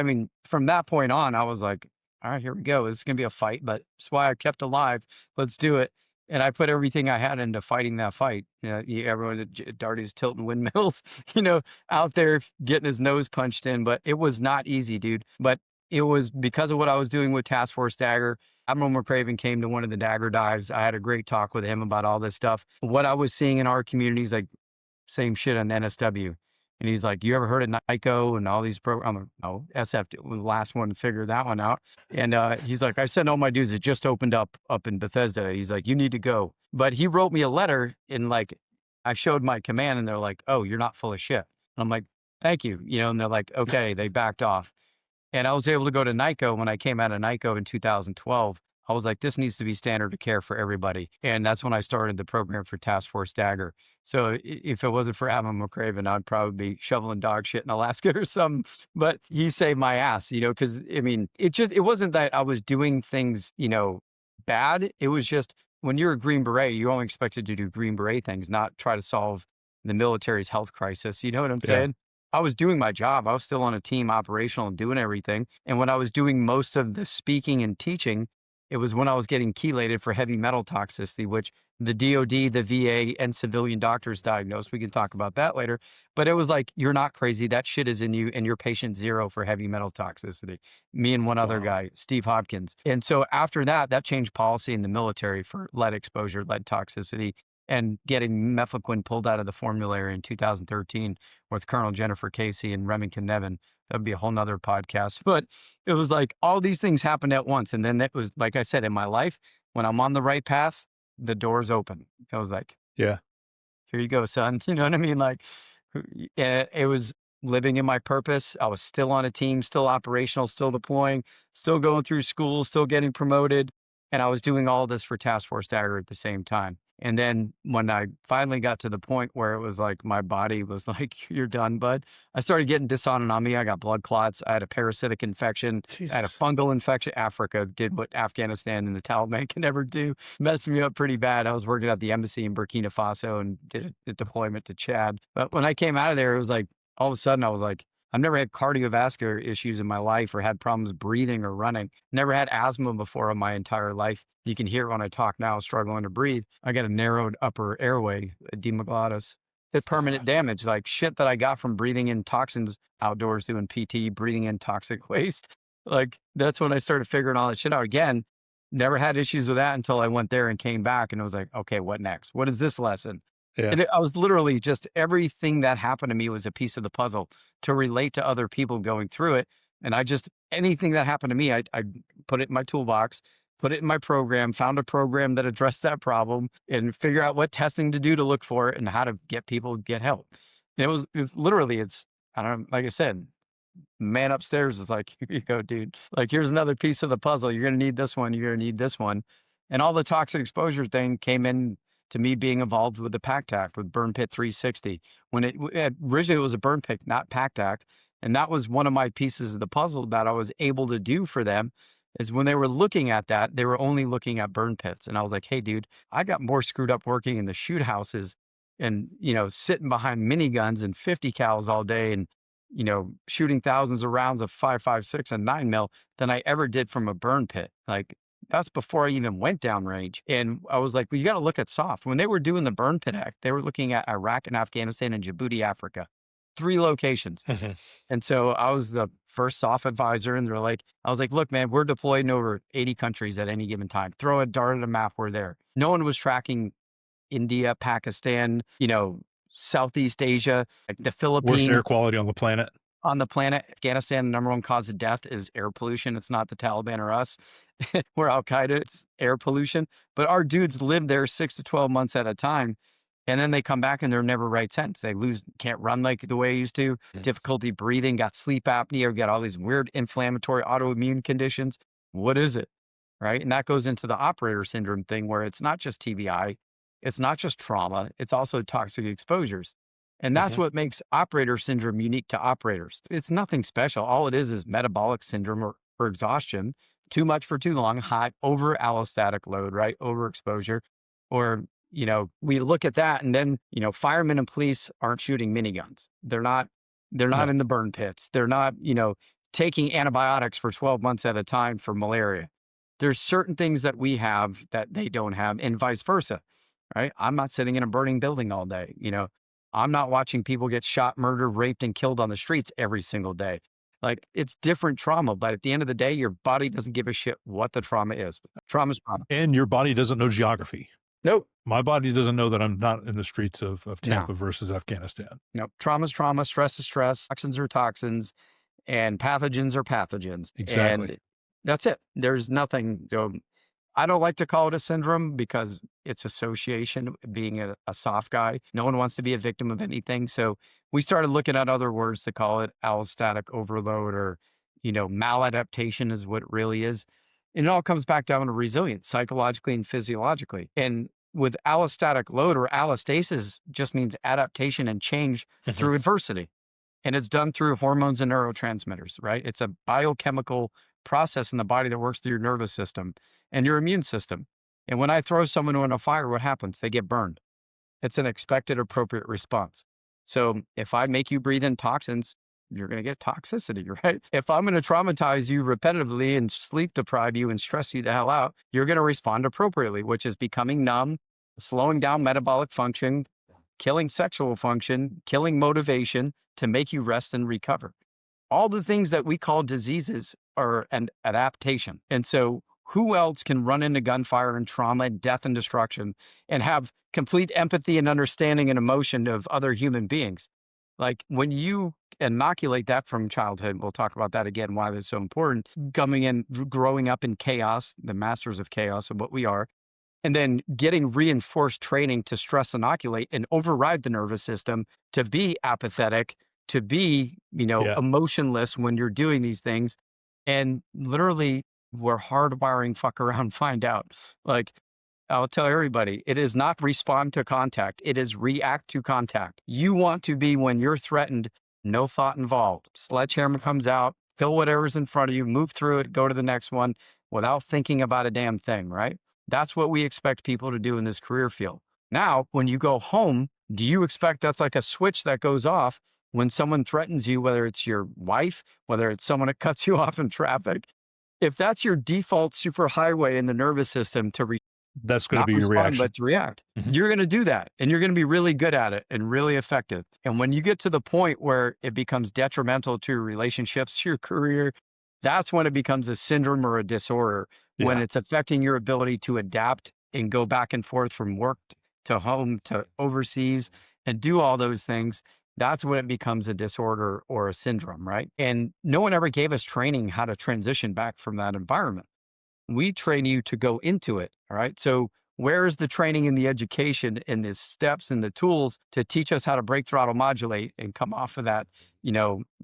from that point on, I was like, all right, here we go. This is going to be a fight, but that's why I kept alive. Let's do it. And I put everything I had into fighting that fight. Everyone at Dardia's tilting windmills, out there getting his nose punched in. But it was not easy, dude. But it was because of what I was doing with Task Force Dagger. Admiral McCraven came to one of the Dagger dives. I had a great talk with him about all this stuff. What I was seeing in our communities, like same shit on NSW. And he's like, you ever heard of NICO and all these programs? No, SF was the last one to figure that one out. And he's like, I sent all my dudes. It just opened up in Bethesda. He's like, you need to go. But he wrote me a letter and I showed my command and they're like, oh, you're not full of shit. And I'm like, thank you. And they're like, okay, they backed off. And I was able to go to NICO when I came out of NICO in 2012. I was like, this needs to be standard of care for everybody. And that's when I started the program for Task Force Dagger. So if it wasn't for Adam McCraven, I'd probably be shoveling dog shit in Alaska or something. But he saved my ass, because I mean, it wasn't that I was doing things, bad. It was just when you're a Green Beret, you're only expected to do Green Beret things, not try to solve the military's health crisis. You know what I'm Yeah. saying? I was doing my job. I was still on a team operational and doing everything. And when I was doing most of the speaking and teaching, it was when I was getting chelated for heavy metal toxicity, which the DOD, the VA, and civilian doctors diagnosed. We can talk about that later. But it was like, you're not crazy. That shit is in you, and you're patient zero for heavy metal toxicity. Me and one other Wow. guy, Steve Hopkins. And so after that, that changed policy in the military for lead exposure, lead toxicity, and getting mefloquine pulled out of the formulary in 2013 with Colonel Jennifer Casey and Remington Nevin. That'd be a whole nother podcast. But it was like all these things happened at once. And then it was, like I said, in my life, when I'm on the right path, the doors open. I was like, Yeah. here you go, son. You know what I mean? Like, it was living in my purpose. I was still on a team, still operational, still deploying, still going through school, still getting promoted. And I was doing all this for Task Force Dagger at the same time. And then when I finally got to the point where it was like my body was like, you're done, bud, I started getting dysautonomia. I got blood clots. I had a parasitic infection. I had a Jesus. fungal infection. Africa did what Afghanistan and the Taliban can never do, messed me up pretty bad. I was working at the embassy in Burkina Faso and did a deployment to Chad. But when I came out of there, it was like, all of a sudden I was like, I've never had cardiovascular issues in my life or had problems breathing or running. Never had asthma before in my entire life. You can hear it when I talk now, struggling to breathe. I got a narrowed upper airway, edema glottis. It's permanent God. damage, like shit that I got from breathing in toxins outdoors doing PT, breathing in toxic waste. Like that's when I started figuring all that shit out. Again, never had issues with that until I went there and came back and it was like, okay, what next? What is this lesson? Yeah. And I was literally just everything that happened to me was a piece of the puzzle to relate to other people going through it. And anything that happened to me, I put it in my toolbox, put it in my program, found a program that addressed that problem and figure out what testing to do to look for it and how to get people get help. And it was literally, I don't know, like I said, man upstairs was like, here you go, dude. Like, here's another piece of the puzzle. You're going to need this one. You're going to need this one. And all the toxic exposure thing came in to me being involved with the PACT Act with Burn Pit 360. When originally it was a burn pit, not PACT Act. And that was one of my pieces of the puzzle that I was able to do for them is when they were looking at that, they were only looking at burn pits. And I was like, hey, dude, I got more screwed up working in the shoot houses and, sitting behind miniguns and 50 cals all day and shooting thousands of rounds of 5.56 and 9 mil than I ever did from a burn pit. Like that's before I even went downrange. And I was like, well, you got to look at SOF. When they were doing the Burn Pit Act, they were looking at Iraq and Afghanistan and Djibouti, Africa, 3 locations. And so I was the first SOF advisor. And I was like, look, man, we're deployed in over 80 countries at any given time. Throw a dart at a map, we're there. No one was tracking India, Pakistan, Southeast Asia, like the Worst Philippines air quality on the planet. on the planet. Afghanistan, the number one cause of death is air pollution. It's not the Taliban or us. We're Al Qaeda. It's air pollution. But our dudes live there 6 to 12 months at a time. And then they come back and they're never right sense. They can't run like the way they used to, difficulty breathing, got sleep apnea, got all these weird inflammatory autoimmune conditions. What is it? Right. And that goes into the operator syndrome thing where it's not just TBI, it's not just trauma, it's also toxic exposures. And that's what makes operator syndrome unique to operators. It's nothing special. All it is metabolic syndrome or exhaustion, too much for too long, high over allostatic load, right? Overexposure. Or, we look at that and then, firemen and police aren't shooting miniguns. They're not No. in the burn pits. They're not, taking antibiotics for 12 months at a time for malaria. There's certain things that we have that they don't have and vice versa, right? I'm not sitting in a burning building all day. I'm not watching people get shot, murdered, raped, and killed on the streets every single day. Like it's different trauma, but at the end of the day, your body doesn't give a shit what the trauma is. Trauma's trauma. And your body doesn't know geography. Nope. My body doesn't know that I'm not in the streets of Tampa No. versus Afghanistan. Nope. Trauma's trauma, stress is stress, toxins are toxins, and pathogens are pathogens. Exactly. And that's it. There's nothing. So I don't like to call it a syndrome because it's association, being a soft guy. No one wants to be a victim of anything. So we started looking at other words to call it allostatic overload or, maladaptation is what it really is. And it all comes back down to resilience, psychologically and physiologically. And with allostatic load, or allostasis, just means adaptation and change Mhm. through adversity. And it's done through hormones and neurotransmitters, right? It's a biochemical process in the body that works through your nervous system and your immune system. And when I throw someone in a fire, what happens? They get burned. It's an expected, appropriate response. So if I make you breathe in toxins, you're going to get toxicity, right? If I'm going to traumatize you repetitively and sleep deprive you and stress you the hell out, you're going to respond appropriately, which is becoming numb, slowing down metabolic function, killing sexual function, killing motivation to make you rest and recover. All the things that we call diseases are an adaptation. And so who else can run into gunfire and trauma and death and destruction and have complete empathy and understanding and emotion of other human beings? Like when you inoculate that from childhood, we'll talk about that again, why that's so important, coming in, growing up in chaos, the masters of chaos of what we are, and then getting reinforced training to stress inoculate and override the nervous system to be apathetic, to be, Yeah. emotionless when you're doing these things. And literally, we're hardwiring fuck around, find out. Like, I'll tell everybody, it is not respond to contact, it is react to contact. You want to be, when you're threatened, no thought involved. Sledgehammer comes out, kill whatever's in front of you, move through it, go to the next one without thinking about a damn thing, right? That's what we expect people to do in this career field. Now, when you go home, do you expect that's like a switch that goes off when someone threatens you, whether it's your wife, whether it's someone that cuts you off in traffic? If that's your default superhighway in the nervous system to That's going to not be your respond, reaction. but to react. Mhm. You're going to do that and you're going to be really good at it and really effective. And when you get to the point where it becomes detrimental to your relationships, your career, that's when it becomes a syndrome or a disorder, when Yeah. it's affecting your ability to adapt and go back and forth from work to home to overseas and do all those things. That's when it becomes a disorder or a syndrome, right? And no one ever gave us training how to transition back from that environment. We train you to go into it. All right. So where is the training and the education and the steps and the tools to teach us how to break, throttle, modulate and come off of that,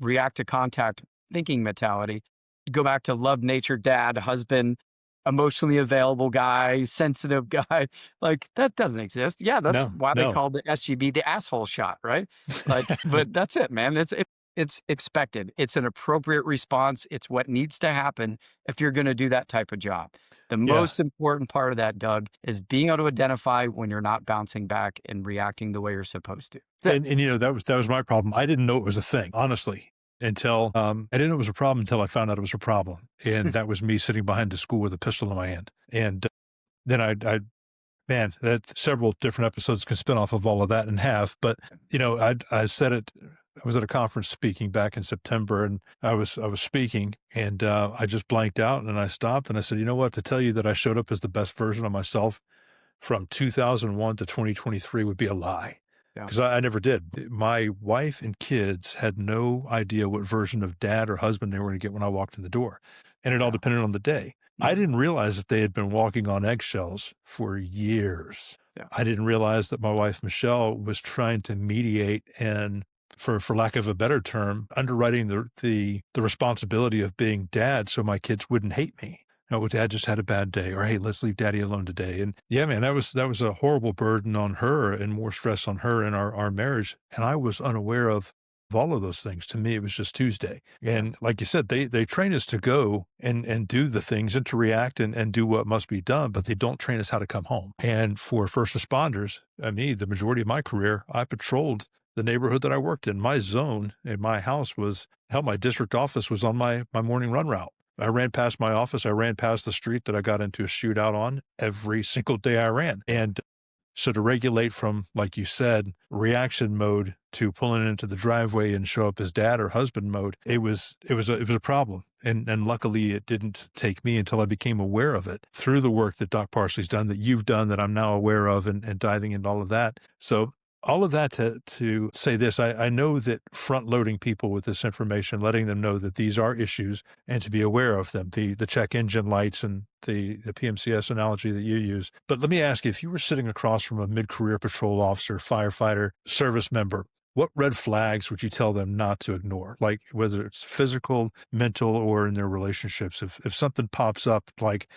react to contact thinking mentality, go back to love, nature, dad, husband, emotionally available guy, sensitive guy. Like that doesn't exist. Yeah. That's No, why they no. called the SGB the asshole shot. Right. Like, but that's it, man. It's expected. It's an appropriate response. It's what needs to happen if you're going to do that type of job. The Yeah. most important part of that, Doug, is being able to identify when you're not bouncing back and reacting the way you're supposed to. That's it. And that was my problem. I didn't know it was a thing, honestly, until I didn't know it was a problem until I found out it was a problem. And that was me sitting behind the school with a pistol in my hand. And then man, that several different episodes can spin off of all of that and have. But I said it. I was at a conference speaking back in September, and I was speaking, and I just blanked out, and I stopped, and I said, you know what? To tell you that I showed up as the best version of myself from 2001 to 2023 would be a lie, Yeah. because I never did. My wife and kids had no idea what version of dad or husband they were going to get when I walked in the door, and it all Yeah. depended on the day. I Mhm. didn't realize that they had been walking on eggshells for years. Yeah. I didn't realize that my wife, Michelle, was trying to mediate and, for lack of a better term, underwriting the responsibility of being dad so my kids wouldn't hate me. Well, dad just had a bad day, or hey, let's leave daddy alone today. And yeah, man, that was a horrible burden on her and more stress on her in our marriage. And I was unaware of all of those things. To me, it was just Tuesday. Yeah. And like you said, they train us to go and do the things and to react and do what must be done, but they don't train us how to come home. And for first responders, the majority of my career, I patrolled the neighborhood that I worked in. My zone in my house was, hell, my district office was on my morning run route. I ran past my office. I ran past the street that I got into a shootout on every single day I ran. And so to regulate from, like you said, reaction mode to pulling into the driveway and show up as dad or husband mode, it was a problem. And luckily it didn't take me until I became aware of it through the work that Doc Parsley's done, that you've done, that I'm now aware of, and diving into all of that. So all of that to say this, I know that front loading people with this information, letting them know that these are issues and to be aware of them, the check engine lights and the PMCS analogy that you use. But let me ask you, if you were sitting across from a mid-career patrol officer, firefighter, service member, what red flags would you tell them not to ignore? Like whether it's physical, mental, or in their relationships. If something pops up like,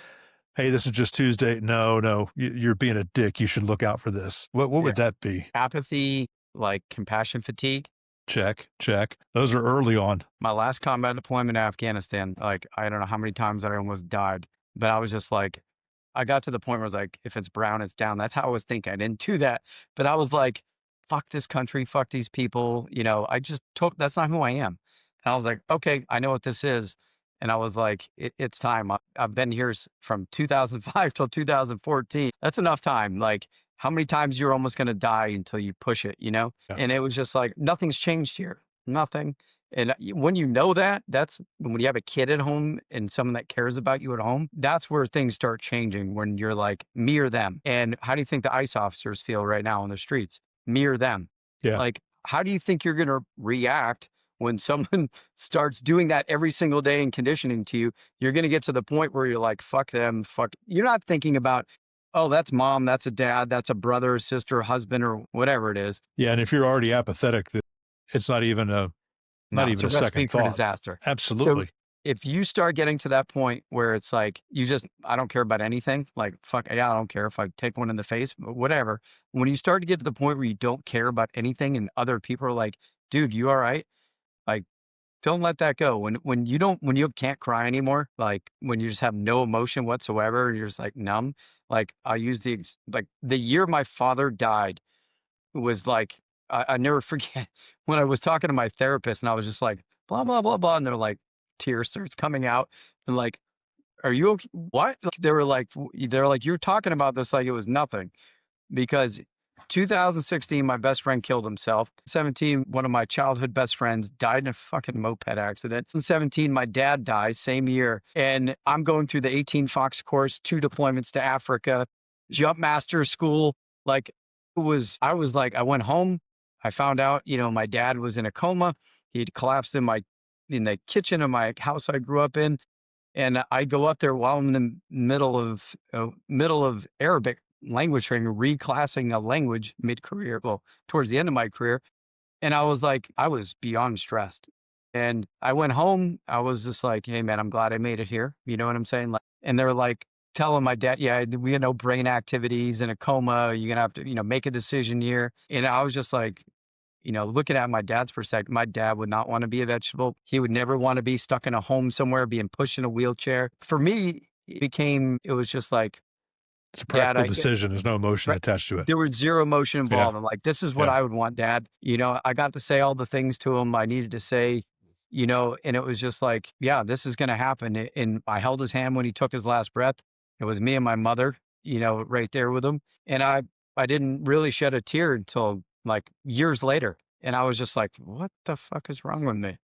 hey, this is just Tuesday. No, you're being a dick. You should look out for this. What Yeah. would that be? Apathy, like compassion fatigue. Check, check. Those are early on. My last combat deployment in Afghanistan, like, I don't know how many times I almost died, but I was just like, I got to the point where I was like, if it's brown, it's down. That's how I was thinking. I didn't do that, but I was like, fuck this country, fuck these people. I just took, that's not who I am. And I was like, okay, I know what this is. And I was like, it's time. I've been here from 2005 till 2014. That's enough time. Like, how many times you're almost going to die until you push it, Yeah. And it was just like, nothing's changed here. Nothing. And when you know that, that's when you have a kid at home and someone that cares about you at home, that's where things start changing when you're like, me or them. And how do you think the ICE officers feel right now on the streets? Me or them. Yeah. Like, how do you think you're going to react when someone starts doing that every single day and conditioning to you? You're going to get to the point where you're like, fuck them, fuck. You're not thinking about, oh, that's mom, that's a dad, that's a brother, sister, husband, or whatever it is. Yeah. And if you're already apathetic, it's not even a No, it's a second recipe for thought. disaster. So Absolutely. if you start getting to that point where it's like, I don't care about anything, like, fuck, yeah, I don't care if I take one in the face, whatever. When you start to get to the point where you don't care about anything and other people are like, dude, you all right? Like, don't let that go. When you can't cry anymore, like when you just have no emotion whatsoever, and you're just like numb. Like I use like the year my father died was like, I never forget when I was talking to my therapist and I was just like, blah, blah, blah, blah. And they're like, tears starts coming out and like, are you okay? What? Like, they're like, you're talking about this like it was nothing because 2016, my best friend killed himself. 17, one of my childhood best friends died in a fucking moped accident. In 17, my dad dies same year. And I'm going through the 18 Fox course, 2 deployments to Africa, jump master school. Like I was like, I went home. I found out, my dad was in a coma. He'd collapsed in the kitchen of my house I grew up in. And I go up there while I'm in the middle of Arabic language training, reclassing a language mid-career, well, towards the end of my career. And I was like, I was beyond stressed. And I went home. I was just like, hey, man, I'm glad I made it here. You know what I'm saying? Like, and they're like telling my dad, yeah, we had no brain activities in a coma. You're going to have to, make a decision here. And I was just like, looking at my dad's perspective, my dad would not want to be a vegetable. He would never want to be stuck in a home somewhere, being pushed in a wheelchair. For me, it was just like, It's a Dad, practical decision. There's no emotion right, attached to it. there was zero emotion Yeah. involved. I'm like, this is what Yeah. I would want, Dad. I got to say all the things to him I needed to say, and it was just like, yeah, this is going to happen. And I held his hand when he took his last breath. It was me and my mother, right there with him. And I didn't really shed a tear until like years later. And I was just like, what the fuck is wrong with me?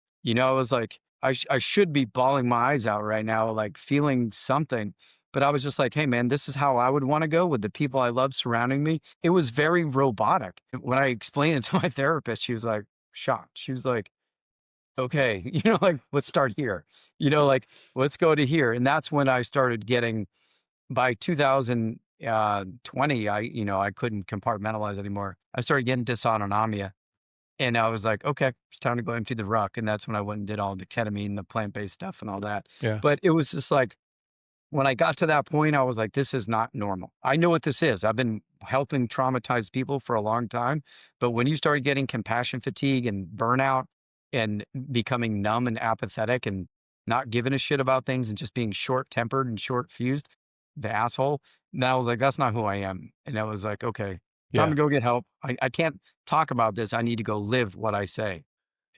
I was like, I should be bawling my eyes out right now, like feeling something. But I was just like, hey, man, this is how I would want to go with the people I love surrounding me. It was very robotic. When I explained it to my therapist, she was like shocked. She was like, okay, like, let's start here, like, let's go to here. And that's when I started getting, by 2020, I couldn't compartmentalize anymore. I started getting dysautonomia. And I was like, okay, it's time to go empty the ruck. And that's when I went and did all the ketamine, the plant-based stuff and all that. Yeah. But it was just like, when I got to that point, I was like, this is not normal. I know what this is. I've been helping traumatized people for a long time. But when you start getting compassion fatigue and burnout and becoming numb and apathetic and not giving a shit about things and just being short tempered and short fused, the asshole, then I was like, that's not who I am. And I was like, okay, time Yeah. to go get help. I can't talk about this. I need to go live what I say.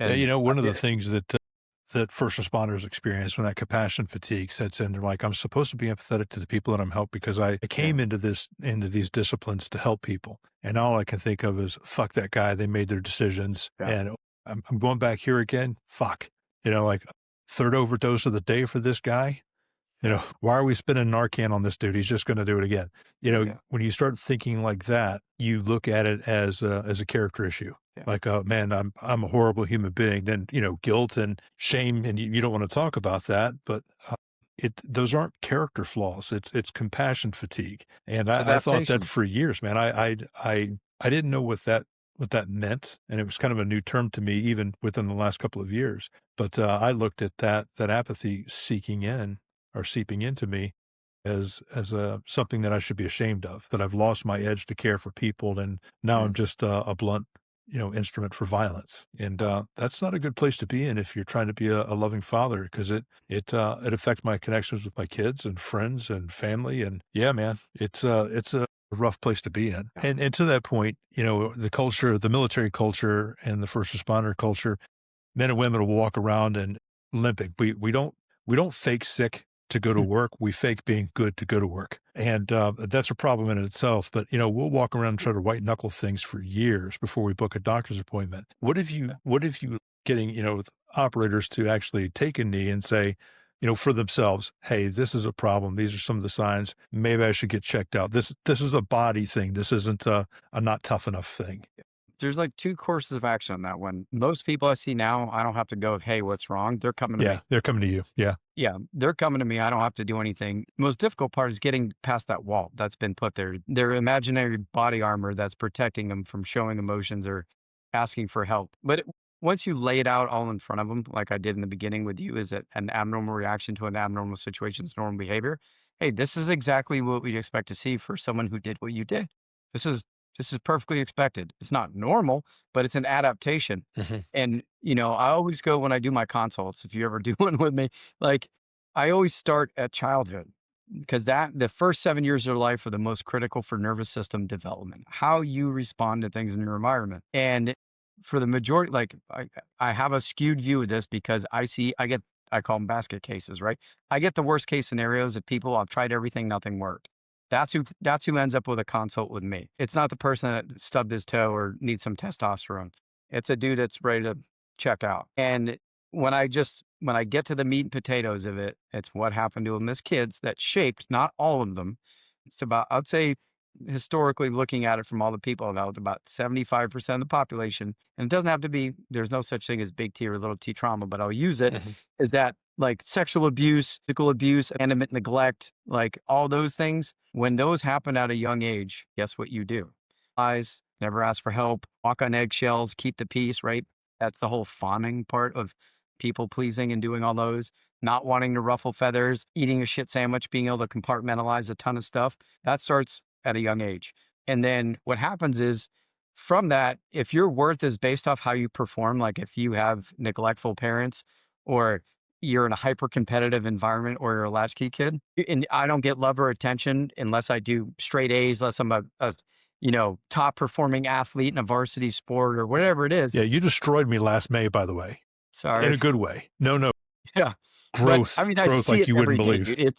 Yeah. And One I of the did it. things that first responders experience when that compassion fatigue sets in, they're like, I'm supposed to be empathetic to the people that I'm helping because I came into these disciplines to help people. And all I can think of is, fuck that guy. They made their decisions. Yeah. And I'm going back here again. Fuck. Like third overdose of the day for this guy. Why are we spinning Narcan on this dude? He's just going to do it again. Yeah. When you start thinking like that, you look at it as a character issue. Yeah. Like, man, I'm a horrible human being. Then, guilt and shame, and you don't want to talk about that, but those aren't character flaws. It's compassion fatigue. And I thought that Adaptation. for years, man. I didn't know what that what that meant, and it was kind of a new term to me even within the last couple of years. But I looked at that apathy seeking in or seeping into me as a something that I should be ashamed of, that I've lost my edge to care for people, and now I'm Mm. just a blunt, instrument for violence. And that's not a good place to be in if you're trying to be a loving father, because it affects my connections with my kids and friends and family. And yeah, man, it's a rough place to be in. Yeah. And to that point, the culture, the military culture and the first responder culture, men and women will walk around and limping. We don't fake sick to go to work. We fake being good to go to work. And that's a problem in itself. But, we'll walk around and try to white knuckle things for years before we book a doctor's appointment. What if you getting, with operators to actually take a knee and say, for themselves, hey, this is a problem. These are some of the signs. Maybe I should get checked out. This is a body thing. This isn't a not tough enough thing. There's like two courses of action on that one. Most people I see now, I don't have to go, hey, what's wrong? They're coming to me. Yeah, they're coming to you. Yeah. Yeah, they're coming to me. I don't have to do anything. Most difficult part is getting past that wall that's been put there. Their imaginary body armor that's protecting them from showing emotions or asking for help. But once you lay it out all in front of them, like I did in the beginning with you, is it an abnormal reaction to an abnormal situation is normal behavior? Hey, this is exactly what we'd expect to see for someone who did what you did. This is this is perfectly expected. It's not normal, but it's an adaptation. Mhm. And I always go when I do my consults, if you ever do one with me, like I always start at childhood because the first 7 years of their life are the most critical for nervous system development, how you respond to things in your environment. And for the majority, like I have a skewed view of this because I call them basket cases, right? I get the worst case scenarios of people. I've tried everything, nothing worked. That's who ends up with a consult with me. It's not the person that stubbed his toe or needs some testosterone. It's a dude that's ready to check out. And when I get to the meat and potatoes of it, it's what happened to them as kids that shaped, not all of them. It's about, I'd say, historically looking at it from all the people about 75% of the population, and it doesn't have to be, there's no such thing as big T or little t trauma, but I'll use it, Mhm. is that like sexual abuse, physical abuse, abandonment, neglect, like all those things, when those happen at a young age, guess what you do? Lies, never ask for help, walk on eggshells, keep the peace, right? That's the whole fawning part of people pleasing and doing all those, not wanting to ruffle feathers, eating a shit sandwich, being able to compartmentalize a ton of stuff. That starts at a young age. And then what happens is from that, if your worth is based off how you perform, like if you have neglectful parents or you're in a hyper competitive environment or you're a latchkey kid, and I don't get love or attention unless I do straight A's, unless I'm a top performing athlete in a varsity sport or whatever it is. Yeah, you destroyed me last May, by the way, in Sorry. a good way. No, Yeah. But I growth, mean, I growth see like it you wouldn't every day, believe. dude.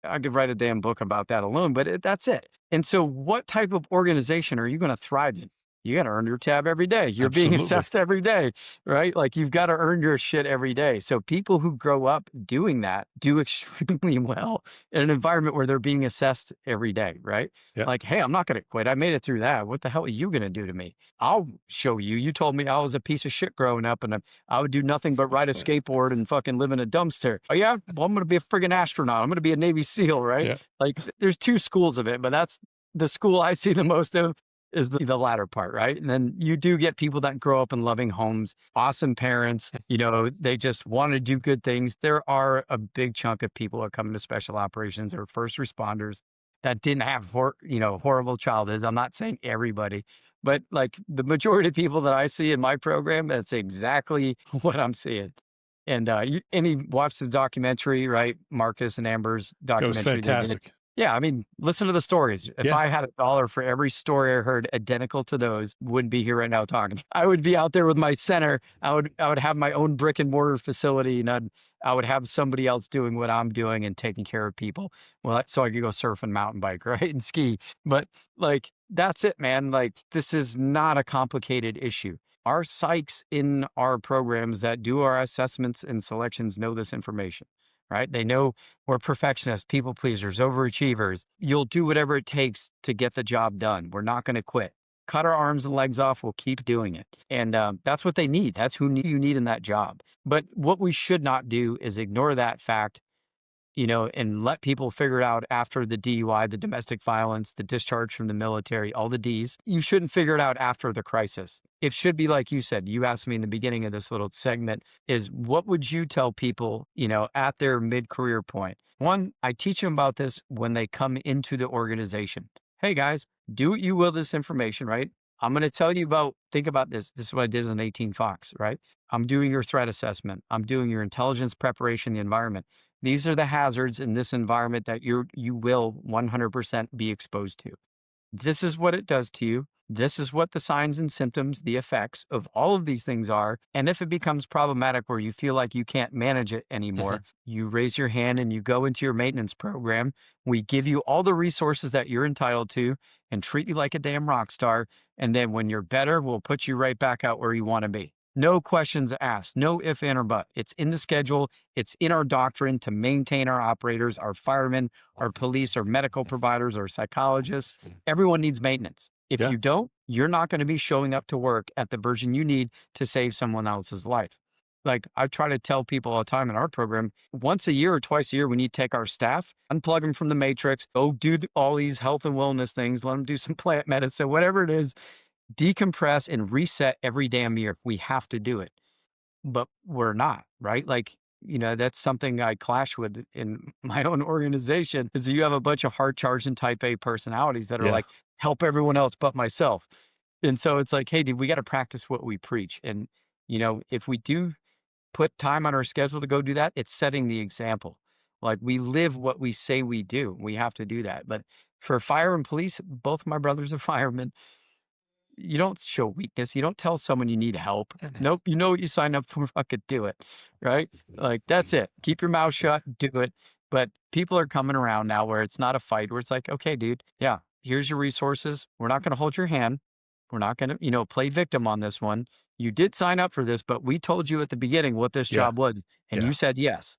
I could write a damn book about that alone, but that's it. And so what type of organization are you going to thrive in? You got to earn your tab every day. You're being Absolutely. assessed every day, right? Like you've got to earn your shit every day. So people who grow up doing that do extremely well in an environment where they're being assessed every day, right? Yeah. Like, hey, I'm not going to quit. I made it through that. What the hell are you going to do to me? I'll show you. You told me I was a piece of shit growing up and I would do nothing but ride a skateboard and fucking live in a dumpster. Oh yeah, well I'm gonna be a friggin' astronaut. I'm gonna be a Navy SEAL, right? Yeah. Like there's two schools of it, but that's the school I see the most of is the latter part, right? And then you do get people that grow up in loving homes, awesome parents. They just want to do good things. There are a big chunk of people that come into special operations or first responders that didn't have horrible childhoods. I'm not saying everybody, but like the majority of people that I see in my program, that's exactly what I'm seeing. And he watched the documentary, right? Marcus and Amber's It was documentary they did. fantastic. Yeah, I mean, listen to the stories. If Yeah. I had $1 for every story I heard identical to those, wouldn't be here right now talking. I would be out there with my center. I would have my own brick and mortar facility, and I would have somebody else doing what I'm doing and taking care of people. Well, so I could go surf and mountain bike, right, and ski. But like, that's it, man. Like, this is not a complicated issue. Our psychs in our programs that do our assessments and selections know this information, right? They know we're perfectionists, people pleasers, overachievers. You'll do whatever it takes to get the job done. We're not going to quit. Cut our arms and legs off. We'll keep doing it. And that's what they need. That's who you need in that job. But what we should not do is ignore that fact. and let people figure it out after the DUI, the domestic violence, the discharge from the military, all the Ds. You shouldn't figure it out after the crisis. It should be like you said. You asked me in the beginning of this little segment is what would you tell people, at their mid-career point? One, I teach them about this when they come into the organization. Hey guys, do what you will with this information, right? I'm going to tell you think about this. This is what I did as an 18 Fox, right? I'm doing your threat assessment. I'm doing your intelligence preparation, the environment. These are the hazards in this environment that you will 100% be exposed to. This is what it does to you. This is what the signs and symptoms, the effects of all of these things are. And if it becomes problematic where you feel like you can't manage it anymore, you raise your hand and you go into your maintenance program. We give you all the resources that you're entitled to and treat you like a damn rock star. And then when you're better, we'll put you right back out where you want to be. No questions asked, no if, and, or but. It's in the schedule. It's in our doctrine to maintain our operators, our firemen, our police, our medical providers, our psychologists. Everyone needs maintenance. If you don't, you're not going to be showing up to work at the version you need to save someone else's life. Like I try to tell people all the time in our program, once a year or twice a year, we need to take our staff, unplug them from the matrix, go do all these health and wellness things, let them do some plant medicine, whatever it is, decompress and reset every damn year. We have to do it, but we're not, right? Like, that's something I clash with in my own organization is you have a bunch of hard charging type A personalities that are like, help everyone else but myself. And so it's like, hey, dude, we got to practice what we preach. And, if we do put time on our schedule to go do that, it's setting the example. Like we live what we say we do. We have to do that. But for fire and police, both my brothers are firemen. You don't show weakness. You don't tell someone you need help. Nope. You know what you signed up for. Fucking do it. Right. Like that's it. Keep your mouth shut. Do it. But people are coming around now where it's not a fight, where it's like, okay, dude, yeah, here's your resources. We're not going to hold your hand. We're not going to, play victim on this one. You did sign up for this, but we told you at the beginning what this job was, and you said yes.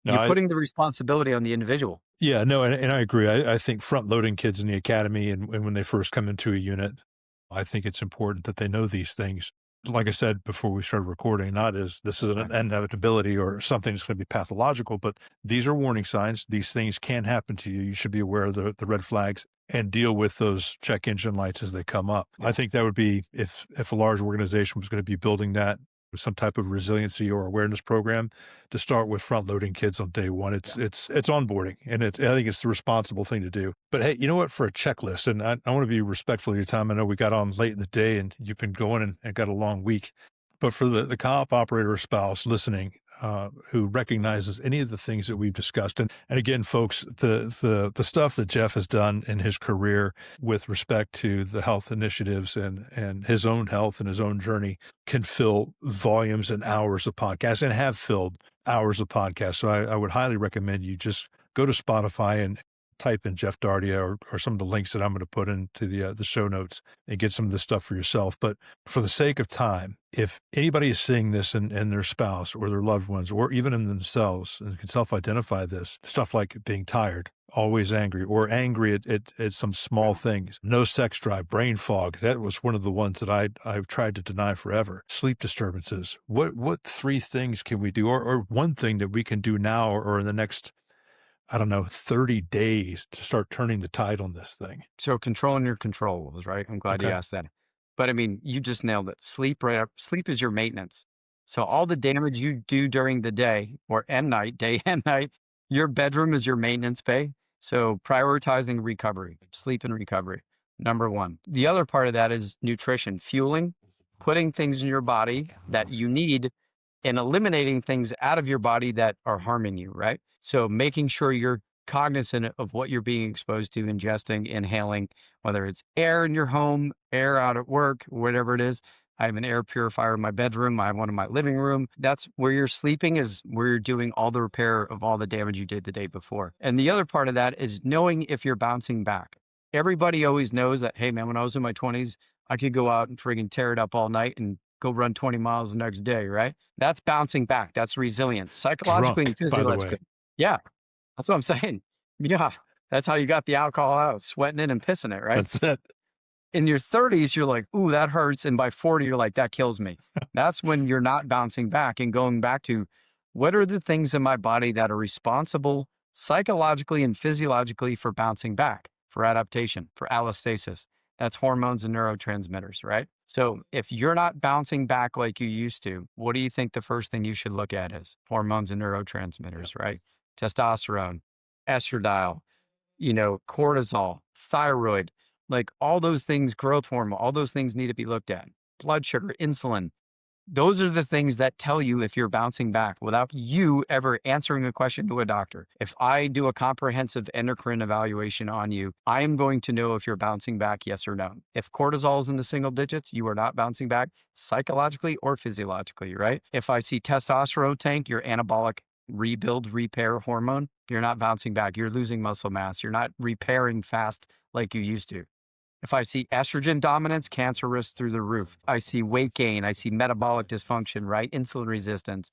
No, You're putting the responsibility on the individual. Yeah, no, and I agree. I think front loading kids in the academy and when they first come into a unit, I think it's important that they know these things. Like I said before we started recording, not as this is an inevitability or something that's going to be pathological, but these are warning signs. These things can happen to you. You should be aware of the red flags and deal with those check engine lights as they come up. I think that would be if a large organization was going to be building that with some type of resiliency or awareness program to start with front loading kids on day one. It's onboarding, and I think it's the responsible thing to do. But hey, you know what, for a checklist, and I want to be respectful of your time. I know we got on late in the day and you've been going and got a long week, but for the co-op operator or spouse listening, who recognizes any of the things that we've discussed. And again, folks, the stuff that Geoff has done in his career with respect to the health initiatives and his own health and his own journey can fill volumes and hours of podcasts and have filled hours of podcasts. So I would highly recommend you just go to Spotify and type in Geoff Dardia or some of the links that I'm going to put into the show notes and get some of this stuff for yourself. But for the sake of time, if anybody is seeing this in their spouse or their loved ones, or even in themselves and can self-identify this, stuff like being tired, always angry, or angry at some small things, no sex drive, brain fog, that was one of the ones that I've tried to deny forever. Sleep disturbances. What 3 things can we do, or one thing that we can do now or in the next 30 days to start turning the tide on this thing? So controlling your controllables, right? I'm glad you asked that. But I mean, you just nailed it. Sleep right up. Sleep is your maintenance. So all the damage you do during the day day and night, your bedroom is your maintenance bay. So prioritizing recovery, sleep and recovery, number 1. The other part of that is nutrition, fueling, putting things in your body that you need and eliminating things out of your body that are harming you, right? So making sure you're cognizant of what you're being exposed to, ingesting, inhaling, whether it's air in your home, air out at work, whatever it is. I have an air purifier in my bedroom. I have one in my living room. That's where you're sleeping, is where you're doing all the repair of all the damage you did the day before. And the other part of that is knowing if you're bouncing back. Everybody always knows that, hey man, when I was in my 20s, I could go out and friggin' tear it up all night and go run 20 miles the next day, right? That's bouncing back. That's resilience, psychologically and physiologically. Yeah, that's what I'm saying. Yeah, that's how you got the alcohol out, sweating it and pissing it, right? That's it. In your 30s, you're like, ooh, that hurts. And by 40, you're like, that kills me. That's when you're not bouncing back and going back to What are the things in my body that are responsible psychologically and physiologically for bouncing back, for adaptation, for allostasis? That's hormones and neurotransmitters, right? So if you're not bouncing back like you used to, what do you think the first thing you should look at is? Hormones and Yeah. neurotransmitters, right? Testosterone, estradiol, cortisol, thyroid, like all those things, growth hormone, all those things need to be looked at. Blood sugar, insulin. Those are the things that tell you if you're bouncing back without you ever answering a question to a doctor. If I do a comprehensive endocrine evaluation on you, I am going to know if you're bouncing back, yes or no. If cortisol is in the single digits, you are not bouncing back psychologically or physiologically, right? If I see testosterone tank, your anabolic rebuild, repair hormone, you're not bouncing back. You're losing muscle mass. You're not repairing fast like you used to. If I see estrogen dominance, cancer risk through the roof. I see weight gain. I see metabolic dysfunction, right? Insulin resistance.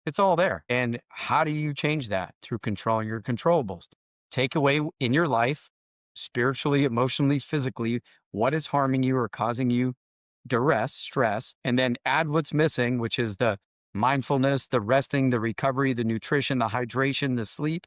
It's all there. And how do you change that? Through controlling your controllables. Take away in your life, spiritually, emotionally, physically, what is harming you or causing you duress, stress, and then add what's missing, which is the mindfulness, the resting, the recovery, the nutrition, the hydration, the sleep,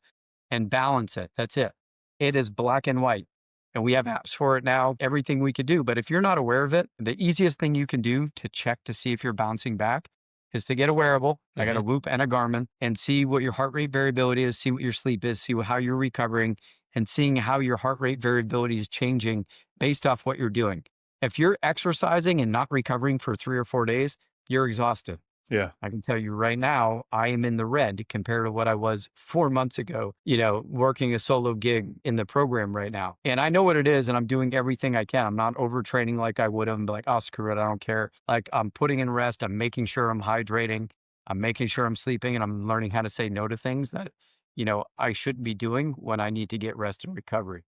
and balance it. That's it. It is black and white. And we have apps for it now, everything we could do. But if you're not aware of it, the easiest thing you can do to check to see if you're bouncing back is to get a wearable. I got a Whoop and a Garmin, and see what your heart rate variability is, see what your sleep is, see how you're recovering, and seeing how your heart rate variability is changing based off what you're doing. If you're exercising and not recovering for 3 or 4 days, you're exhausted. Yeah. I can tell you right now, I am in the red compared to what I was 4 months ago, working a solo gig in the program right now. And I know what it is, and I'm doing everything I can. I'm not overtraining like I would have and be like, oh, screw it, I don't care. Like, I'm putting in rest. I'm making sure I'm hydrating. I'm making sure I'm sleeping, and I'm learning how to say no to things that, I shouldn't be doing when I need to get rest and recovery.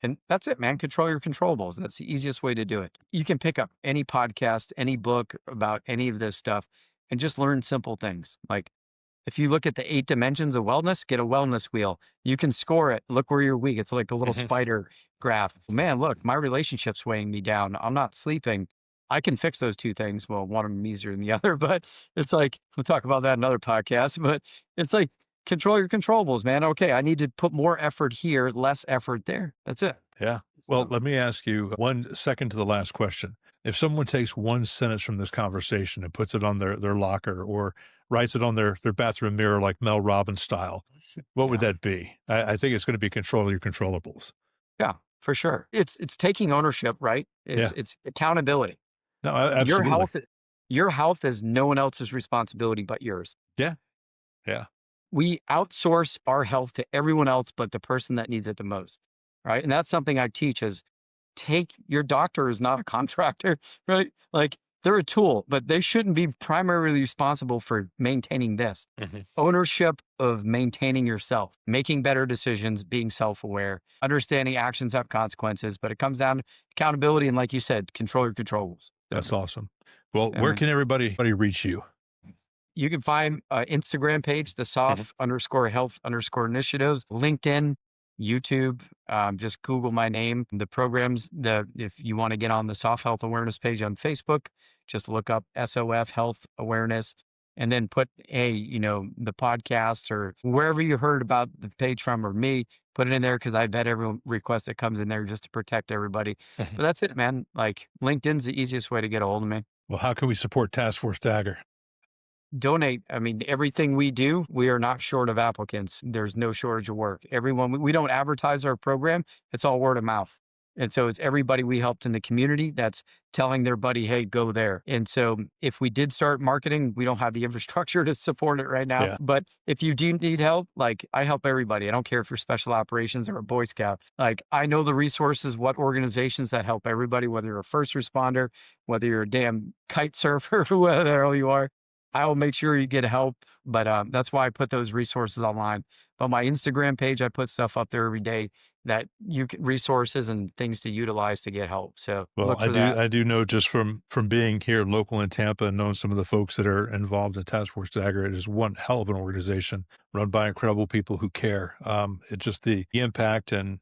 And that's it, man. Control your controllables. That's the easiest way to do it. You can pick up any podcast, any book about any of this stuff and just learn simple things. Like, if you look at the 8 dimensions of wellness, get a wellness wheel. You can score it. Look where you're weak. It's like a little spider graph. Man, look, my relationship's weighing me down. I'm not sleeping. I can fix those 2 things. Well, one of them easier than the other, but it's like, we'll talk about that in another podcast. But it's like, control your controllables, man. Okay, I need to put more effort here, less effort there. That's it. Yeah. Well, So, let me ask you 1 second to the last question. If someone takes 1 sentence from this conversation and puts it on their locker or writes it on their bathroom mirror like Mel Robbins style, what would yeah, that be? I think it's going to be control your controllables. yeah, for sure. It's taking ownership, right? Yeah. It's accountability. No, Your absolutely. health, your health is no one else's responsibility but yours. Yeah. Yeah. We outsource our health to everyone else but the person that needs it the most, right? And that's something I teach is your doctor is not a contractor, right? Like, they're a tool, but they shouldn't be primarily responsible for maintaining this. Ownership of maintaining yourself, making better decisions, being self-aware, understanding actions have consequences, but it comes down to accountability and, like you said, control your controllables. That's awesome. Well, I where mean, can everybody reach you? you can find Instagram page, the SOF_Health_ Initiatives, LinkedIn, YouTube. Just Google my name. The programs, if you want to get on the SOF Health Awareness page on Facebook, just look up SOF Health Awareness, and then put the podcast or wherever you heard about the page from or me, put it in there, because I bet every request that comes in there just to protect everybody. But that's it, man. Like, LinkedIn's the easiest way to get a hold of me. Well, how can we support Task Force Dagger? Donate. I mean, everything we do, we are not short of applicants. There's no shortage of work. We don't advertise our program. It's all word of mouth. And so it's everybody we helped in the community that's telling their buddy, hey, go there. And so if we did start marketing, we don't have the infrastructure to support it right now. Yeah. But if you do need help, like, I help everybody. I don't care if you're special operations or a Boy Scout. Like, I know the resources, what organizations that help everybody, whether you're a first responder, whether you're a damn kite surfer, whoever the hell you are. I will make sure you get help, but that's why I put those resources online. But my Instagram page, I put stuff up there every day that you can, resources and things to utilize to get help. So Well, look for that. I do know just from being here local in Tampa and knowing some of the folks that are involved in Task Force Dagger, it is one hell of an organization run by incredible people who care. It's just the impact, and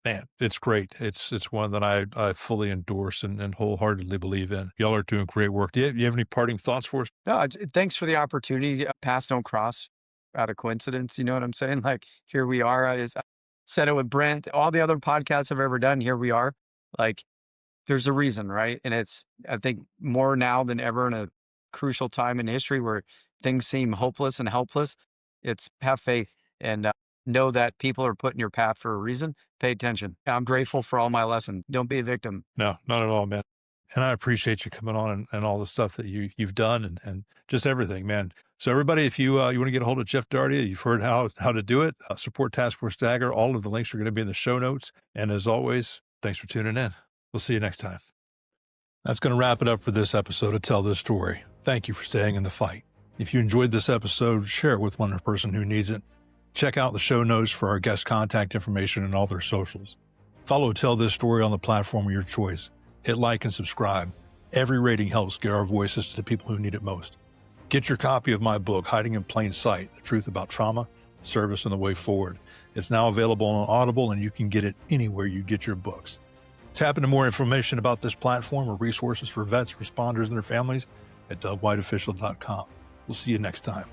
man, it's great. It's one that I fully endorse and wholeheartedly believe in. Y'all are doing great work. Do you have any parting thoughts for us? No, thanks for the opportunity. Pass don't cross. out of coincidence. You know what I'm saying? Like, here we are. I said it with Brent, all the other podcasts I've ever done. Here we are. Like, there's a reason, right? And it's, I think, more now than ever in a crucial time in history where things seem hopeless and helpless. It's have faith and know that people are put in your path for a reason. Pay attention. I'm grateful for all my lessons. Don't be a victim. No, not at all, man. And I appreciate you coming on and all the stuff that you've done and just everything, man. So everybody, if you want to get a hold of Geoff Dardia, you've heard how to do it. Support Task Force Dagger. All of the links are going to be in the show notes. And as always, thanks for tuning in. We'll see you next time. That's going to wrap it up for this episode of Tell This Story. Thank you for staying in the fight. If you enjoyed this episode, share it with one person who needs it. Check out the show notes for our guest contact information and all their socials. Follow Tell This Story on the platform of your choice. Hit like and subscribe. Every rating helps get our voices to the people who need it most. Get your copy of my book, Hiding in Plain Sight, The Truth About Trauma, Service, and the Way Forward. It's now available on Audible, and you can get it anywhere you get your books. Tap into more information about this platform or resources for vets, responders, and their families at DougWhiteOfficial.com. We'll see you next time.